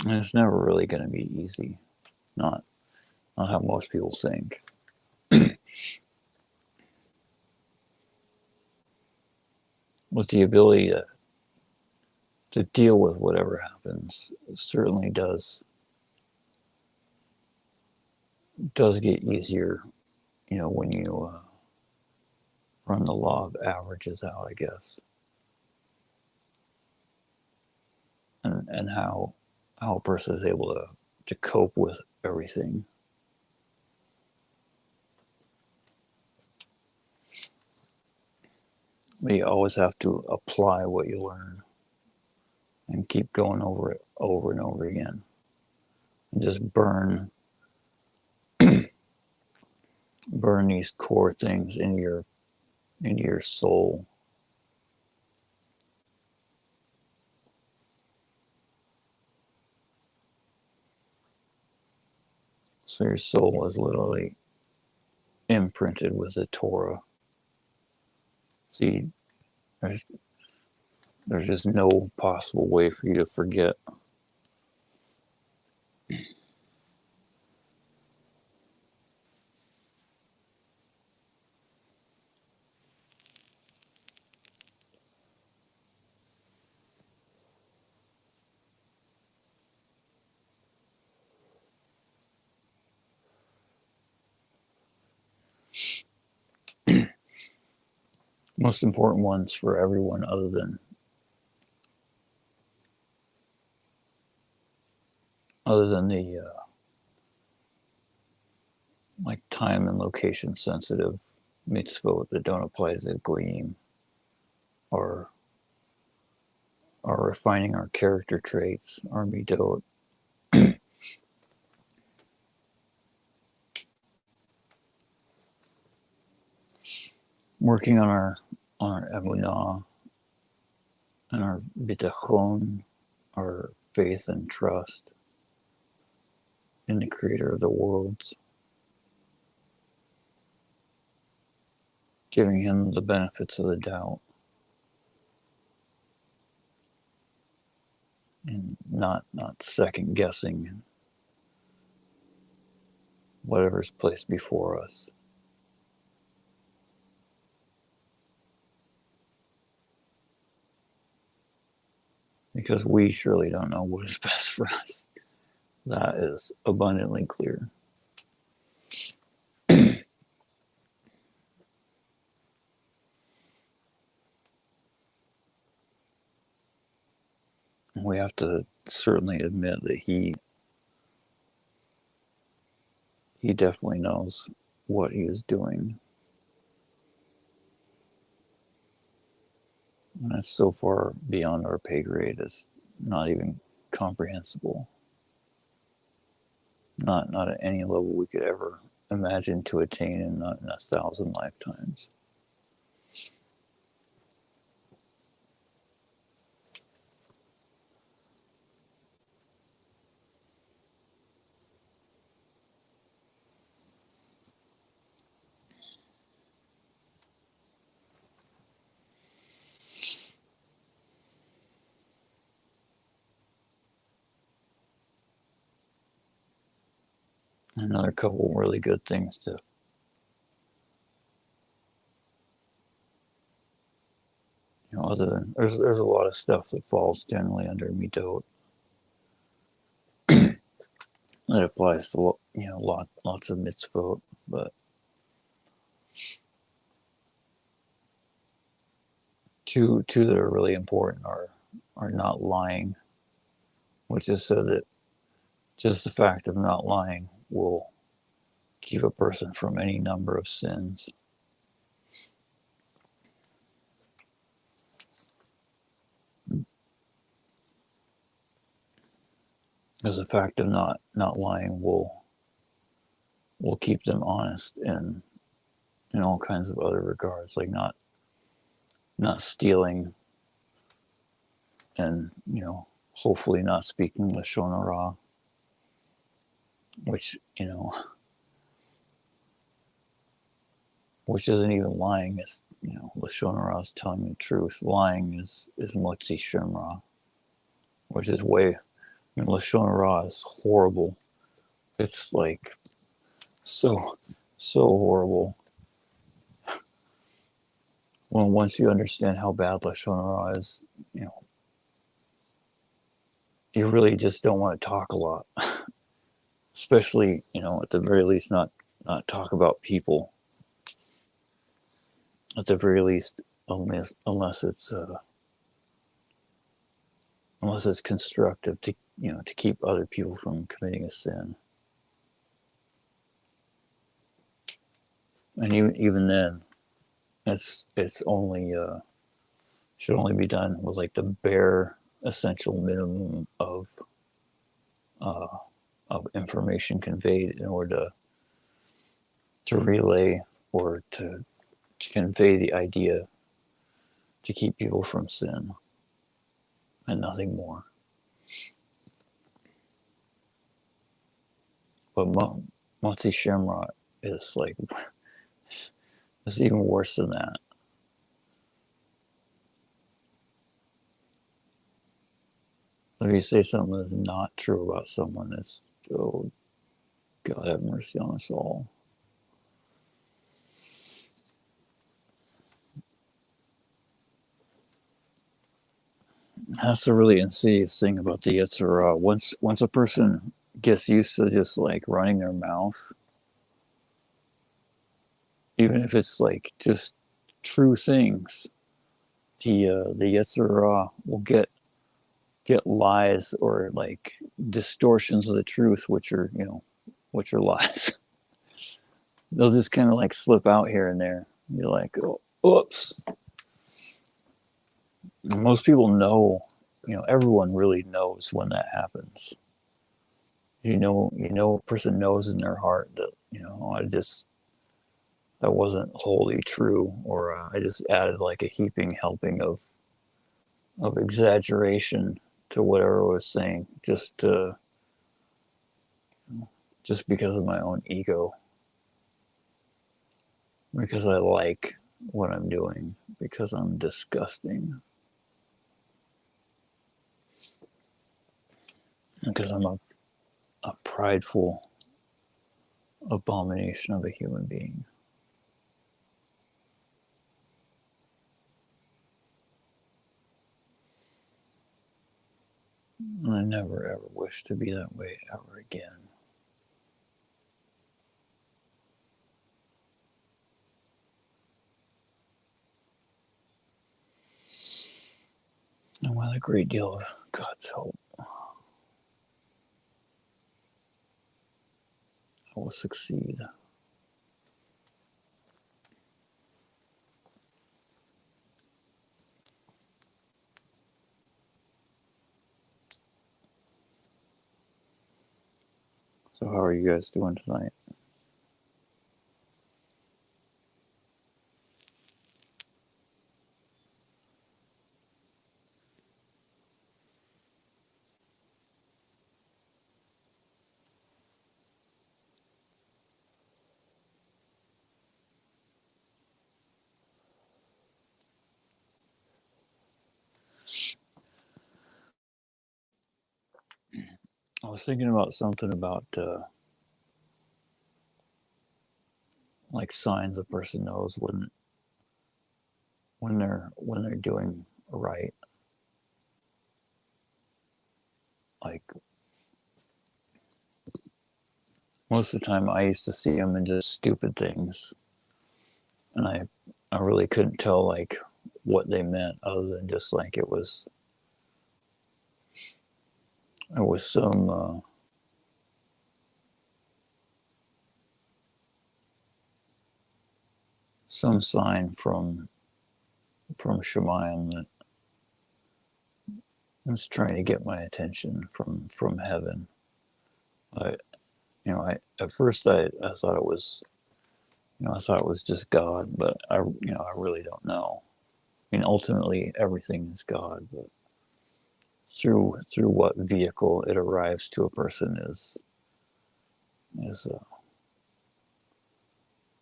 And it's never really going to be easy. Not how most people think. With the ability to deal with whatever happens, it certainly does get easier, when you run the law of averages out, I guess, and how a person is able to cope with everything. But you always have to apply what you learn and keep going over it over and over again, and just burn these core things into your soul. So your soul is literally imprinted with the Torah. See, there's just no possible way for you to forget. Most important ones for everyone other than the like time and location sensitive mitzvot that don't apply to the goyim, or refining our character traits, our midot, working on our emunah and our bitachon, our faith and trust in the creator of the worlds, giving him the benefits of the doubt, and not second guessing whatever's placed before us. Because we surely don't know what is best for us. That is abundantly clear. We have to certainly admit that he definitely knows what he is doing. And that's so far beyond our pay grade, it's not even comprehensible. Not at any level we could ever imagine to attain, and not in 1,000 lifetimes. Another couple really good things to, other than there's a lot of stuff that falls generally under midot that applies to lots of mitzvot, but two that are really important are not lying, which is so that just the fact of not lying will keep a person from any number of sins. Because the fact of not lying will keep them honest in all kinds of other regards, like not stealing, and hopefully not speaking lashon hara, which which isn't even lying. It's lashon hara is telling the truth. Lying is motzi shem ra, which is way. Lashon hara is horrible. It's like so horrible. Well, once you understand how bad lashon hara is, you really just don't want to talk a lot, especially at the very least not talk about people. At the very least, unless it's constructive to to keep other people from committing a sin. And even then, it's only should only be done with like the bare essential minimum of information conveyed in order to relay or to convey the idea to keep people from sin, and nothing more. But motzi shem ra is like, it's even worse than that. If you say something that's not true about someone, it's, oh, God have mercy on us all. That's the really insidious thing about the Yetzer Hara. Once a person gets used to just like running their mouth, even if it's like just true things, the Yetzer Hara will get lies or like distortions of the truth, which are lies. They'll just kind of like slip out here and there. You're like, oh, oops. Most people know, everyone really knows when that happens. A person knows in their heart that, that wasn't wholly true, or I just added like a heaping helping of exaggeration to whatever I was saying, just because of my own ego, because I like what I'm doing, because I'm disgusting, because I'm a prideful abomination of a human being. And I never ever wish to be that way ever again. And with a great deal of God's help, I will succeed. So how are you guys doing tonight? I was thinking about something about like signs a person knows when they're doing right. Like most of the time, I used to see them in just stupid things, and I really couldn't tell like what they meant other than just like it was some sign from Shemayim that was trying to get my attention from heaven. I I at first I thought it was I thought it was just God, but I really don't know. I mean, ultimately everything is God, but through what vehicle it arrives to a person is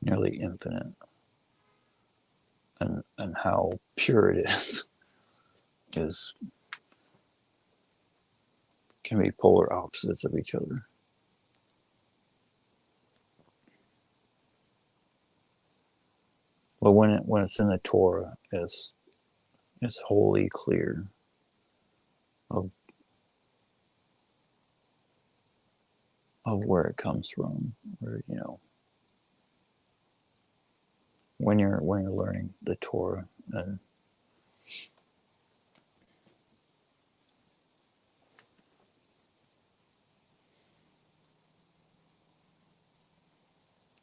nearly infinite, and how pure it is can be polar opposites of each other. But when it's in the Torah, it's wholly clear of where it comes from. Or when you're learning the Torah, and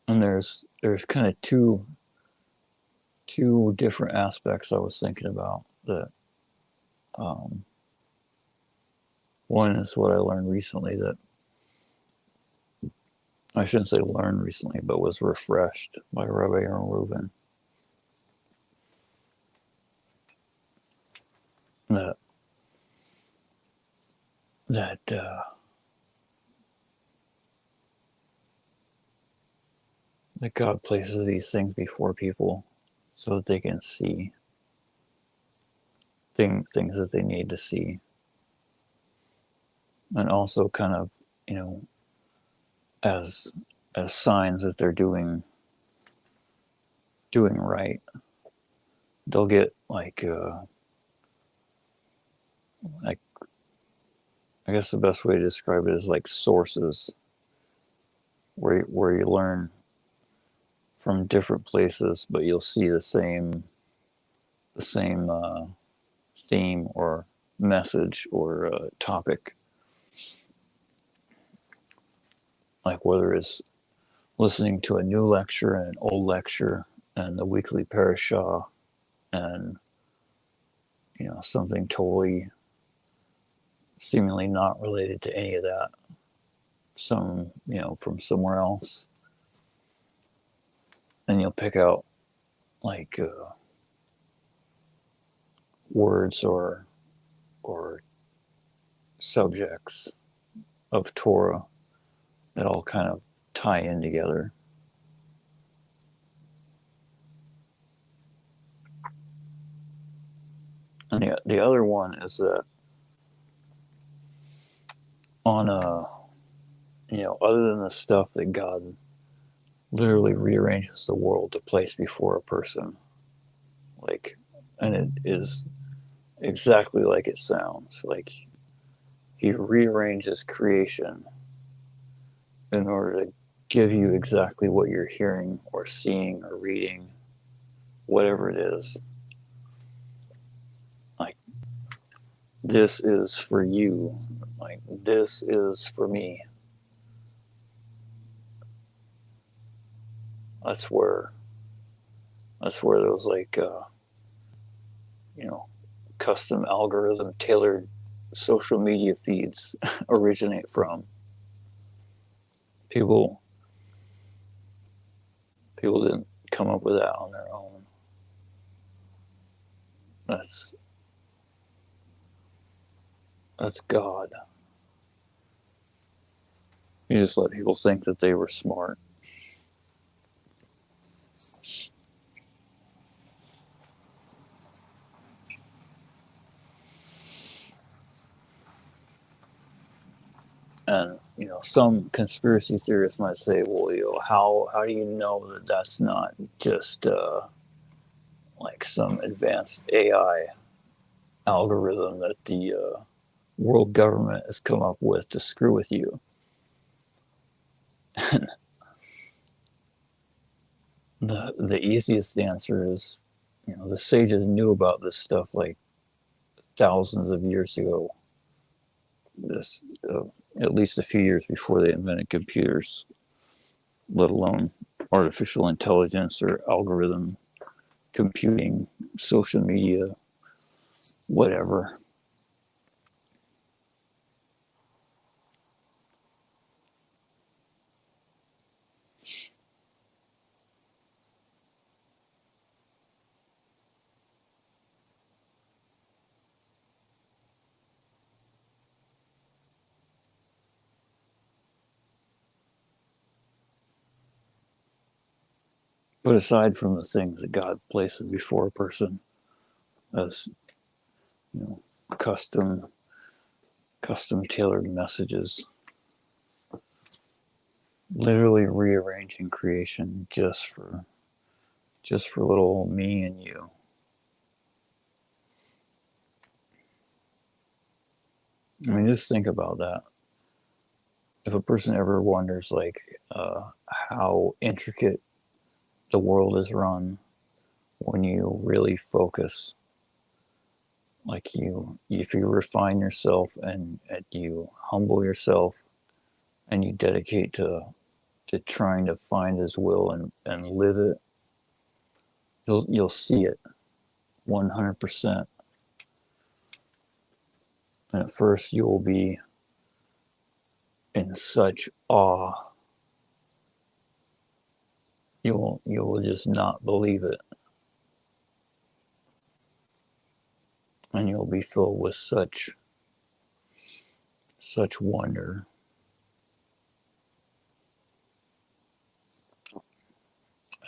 there's kind of two different aspects I was thinking about. That one is what I learned recently, that I shouldn't say learned recently, but was refreshed by Rabbi Aaron Reuven. That that that God places these things before people so that they can see things that they need to see, and also kind of as signs that they're doing right. They'll get like I guess the best way to describe it is like sources where you learn from different places, but you'll see the same theme or message or topic. Like whether it's listening to a new lecture and an old lecture and the weekly parashah and something totally seemingly not related to any of that, some from somewhere else, and you'll pick out like words or subjects of Torah that all kind of tie in together. And the other one is that on other than the stuff that God literally rearranges the world to place before a person, like, and it is exactly like it sounds. Like he rearranges creation in order to give you exactly what you're hearing or seeing or reading, whatever it is. Like, this is for you. Like, this is for me. That's where those like custom algorithm tailored social media feeds originate from. People didn't come up with that on their own. That's God. You just let people think that they were smart. And some conspiracy theorists might say, well, how do you know that that's not just like some advanced AI algorithm that the world government has come up with to screw with you? The easiest answer is, the sages knew about this stuff like thousands of years ago. This at least a few years before they invented computers, let alone artificial intelligence or algorithm computing, social media, whatever. But aside from the things that God places before a person as, you know, custom tailored messages, literally rearranging creation just for little me and you. I mean, just think about that. If a person ever wonders, like, how intricate the world is run, when you really focus, like if you refine yourself and you humble yourself and you dedicate to trying to find His will and live it, you'll see it 100%. And at first you will be in such awe, you will just not believe it, and you'll be filled with such wonder.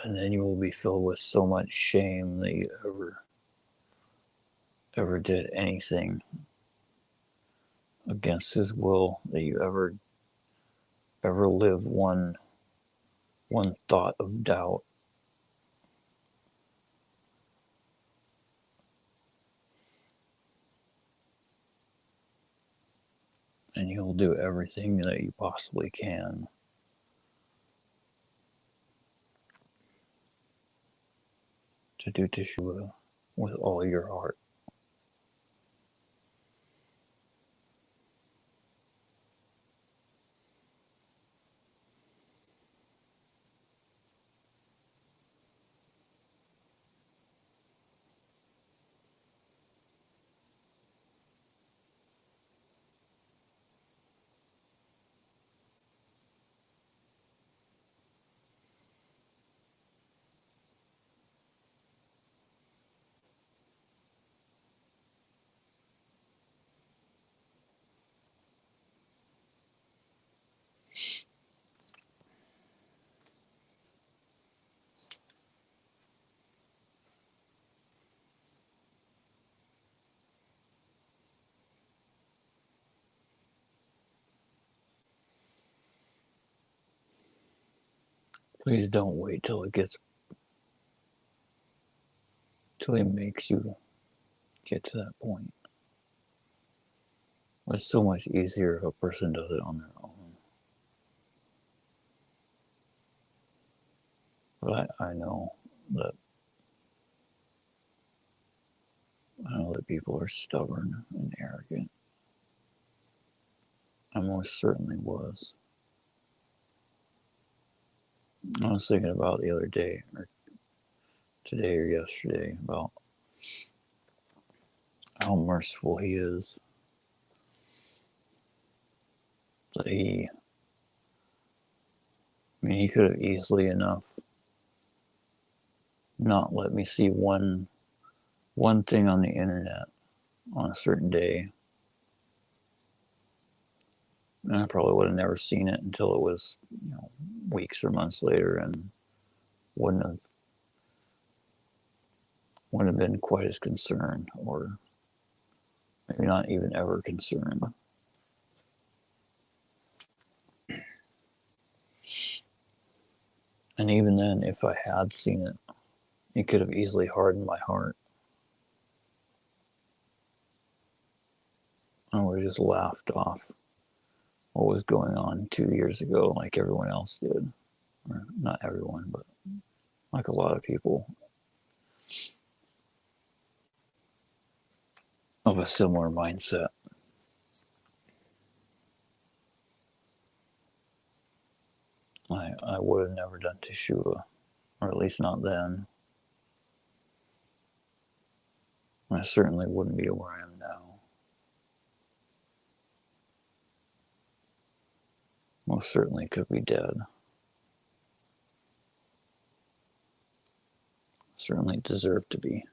And then you will be filled with so much shame that you ever did anything against His will, that you ever lived one thought of doubt. And you'll do everything that you possibly can to do teshuvah with all your heart. Please don't wait till He makes you get to that point. It's so much easier if a person does it on their own. But I know that people are stubborn and arrogant. I most certainly was. I was thinking about the other day, or today or yesterday, about how merciful He is. That He could have easily enough not let me see one thing on the internet on a certain day. And I probably would have never seen it until it was, weeks or months later, and wouldn't have been quite as concerned, or maybe not even ever concerned. And even then, if I had seen it, it could have easily hardened my heart. I would have just laughed off what was going on 2 years ago, like everyone else did. Or not everyone, but like a lot of people of a similar mindset. I would have never done Teshuvah, or at least not then. I certainly wouldn't be where I am now. Most certainly could be dead. Certainly deserve to be.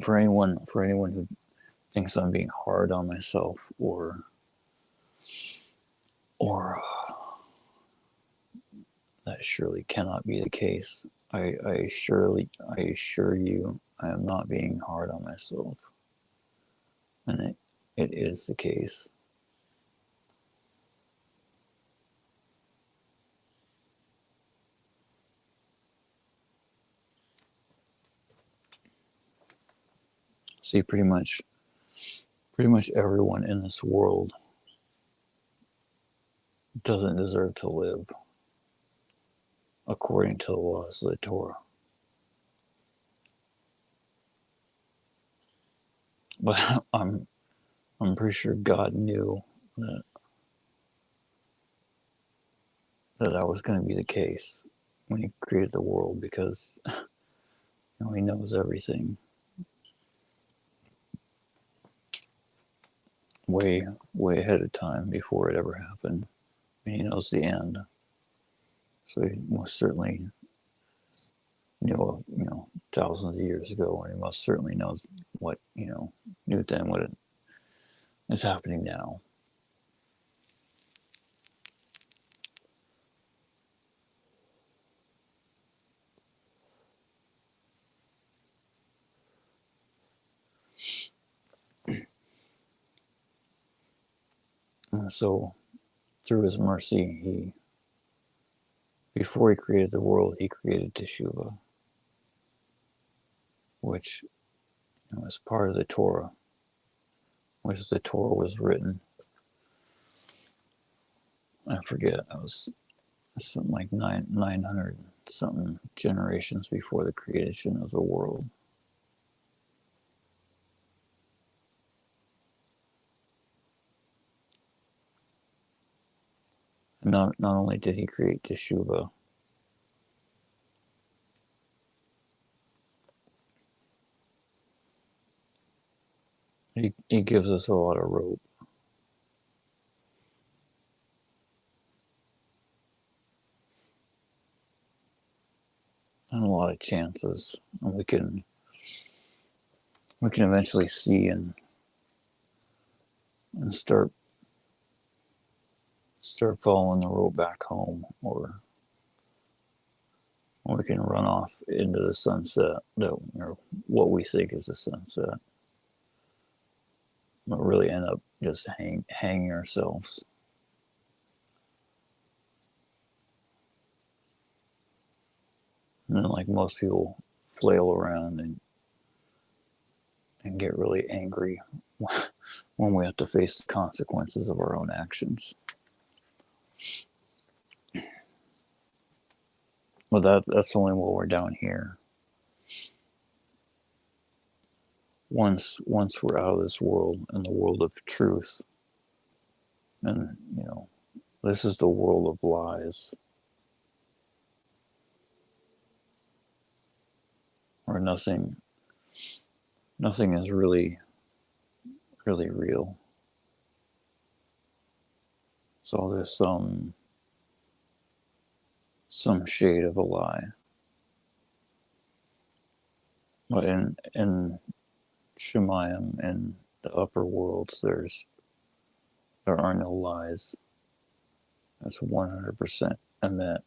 For anyone who thinks I'm being hard on myself, or that surely cannot be the case. I assure you, I am not being hard on myself, and it is the case. See, pretty much everyone in this world doesn't deserve to live according to the laws of the Torah. But I'm pretty sure God knew that that was going to be the case when He created the world, because He knows everything way ahead of time before it ever happened, and He knows the end. So He most certainly knew, thousands of years ago, and He most certainly knows what knew then what is happening now. And so, through His mercy, before He created the world, He created Teshuvah, which is part of the Torah, which the Torah was written. I forget, it was something like 900 something generations before the creation of the world. And not only did He create Teshuvah, he gives us a lot of rope. And a lot of chances, and we can eventually see and start following the rope back home, or we can run off into the sunset, or what we think is a sunset, but really end up just hanging ourselves. And then, like most people, flail around and get really angry when we have to face the consequences of our own actions. Well, that's only while we're down here. Once we're out of this world, in the world of truth, and this is the world of lies, where nothing is really real. So there's some shade of a lie. But in Shemayim, in the upper worlds, there are no lies. That's 100% emet.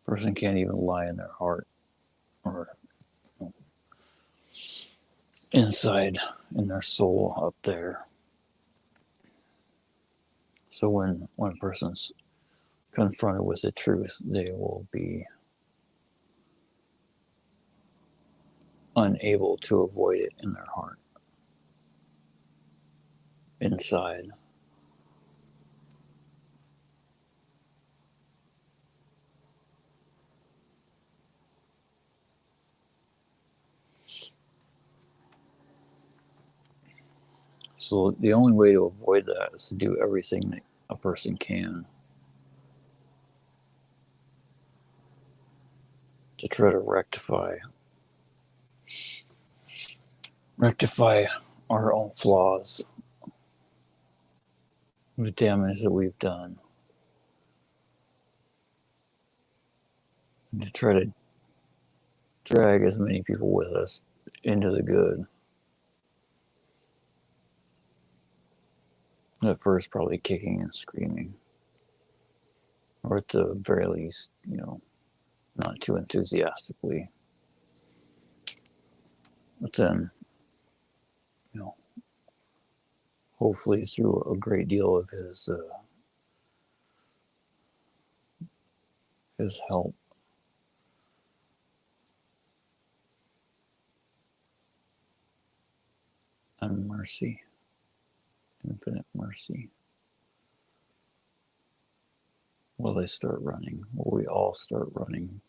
Person can't even lie in their heart or inside in their soul up there. So when a person's confronted with the truth, they will be unable to avoid it in their heart, inside. So the only way to avoid that is to do everything that a person can to try to rectify our own flaws, the damage that we've done, and to try to drag as many people with us into the good. At first, probably kicking and screaming, or at the very least, not too enthusiastically. But then, hopefully through a great deal of his help and mercy, infinite mercy, will they start running? Will we all start running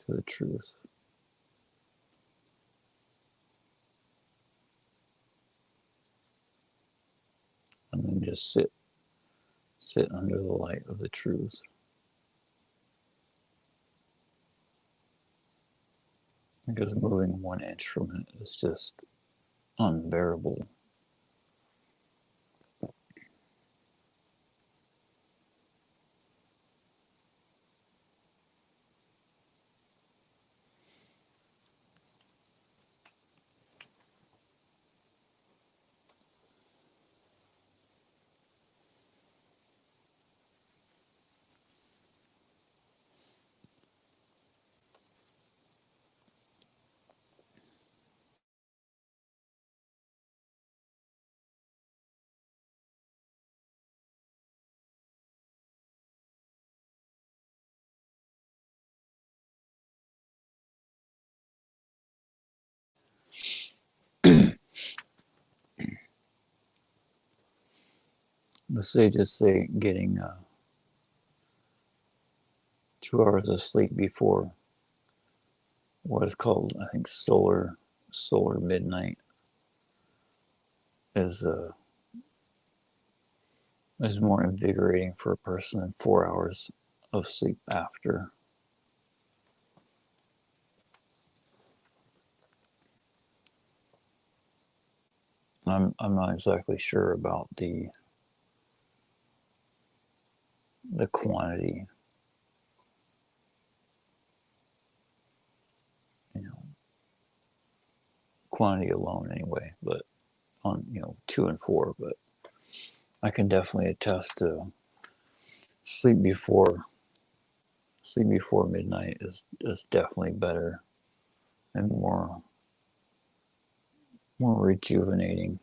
to the truth? And then just sit under the light of the truth. Because moving 1 inch from it is just unbearable. The sages say getting 2 hours of sleep before what is called, I think, solar midnight is more invigorating for a person than 4 hours of sleep after. I'm not exactly sure about the quantity, quantity alone anyway, but on 2 and 4, but I can definitely attest to sleep before midnight is definitely better and more rejuvenating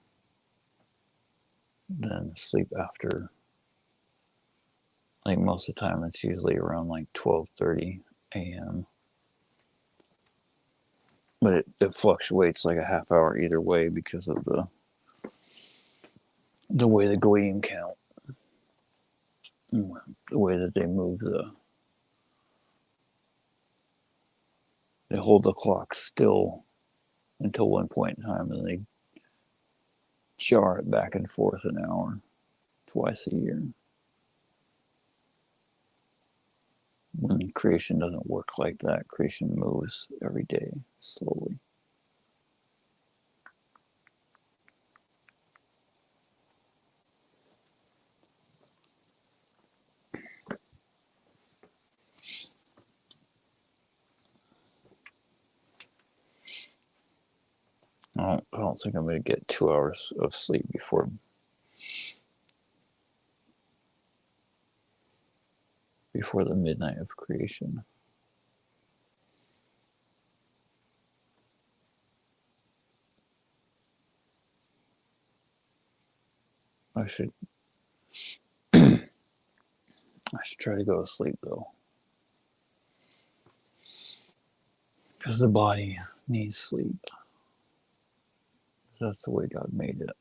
than sleep after. Like most of the time it's usually around like 12:30 a.m. But it fluctuates like a half hour either way because of the way the Goyim count, the way that they they hold the clock still until one point in time, and they jar it back and forth an hour twice a year. When creation doesn't work like that, creation moves every day slowly. I don't think I'm going to get 2 hours of sleep before before the midnight of creation. I should try to go to sleep though, because the body needs sleep. That's the way God made it.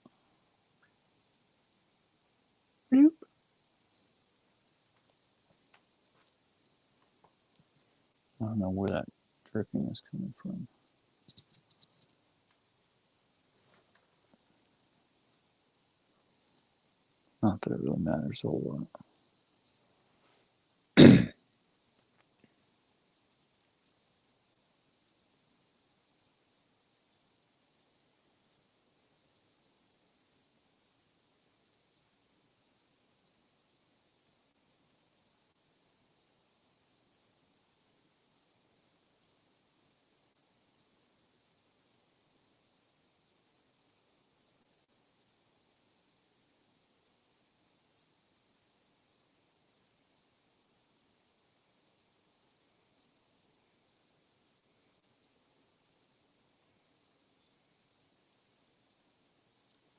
Bloop. I don't know where that dripping is coming from. Not that it really matters a whole lot.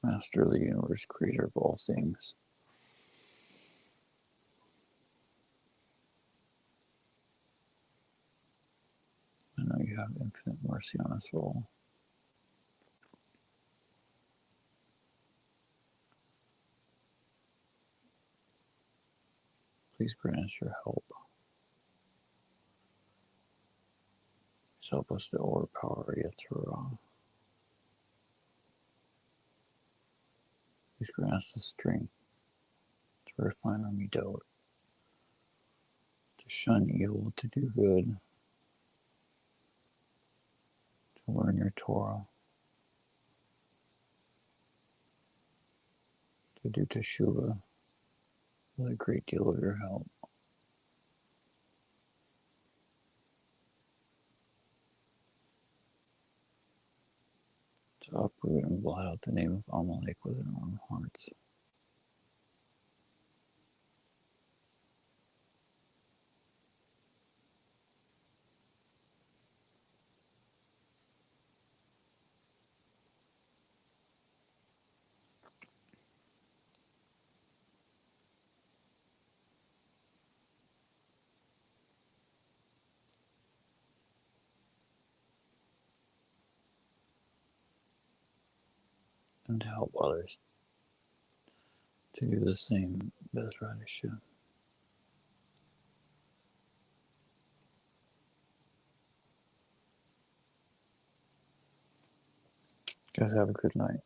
Master of the universe, creator of all things. I know you have infinite mercy on us all. Please grant us your help. Please help us to overpower Yetzirah. Please grant us the strength to refine our midot, to shun evil, to do good, to learn your Torah, to do teshuvah with a great deal of your help. To uproot and blot out the name of Amalek within our own hearts. And to help others to do the same, Bezrat Hashem. Guys, have a good night.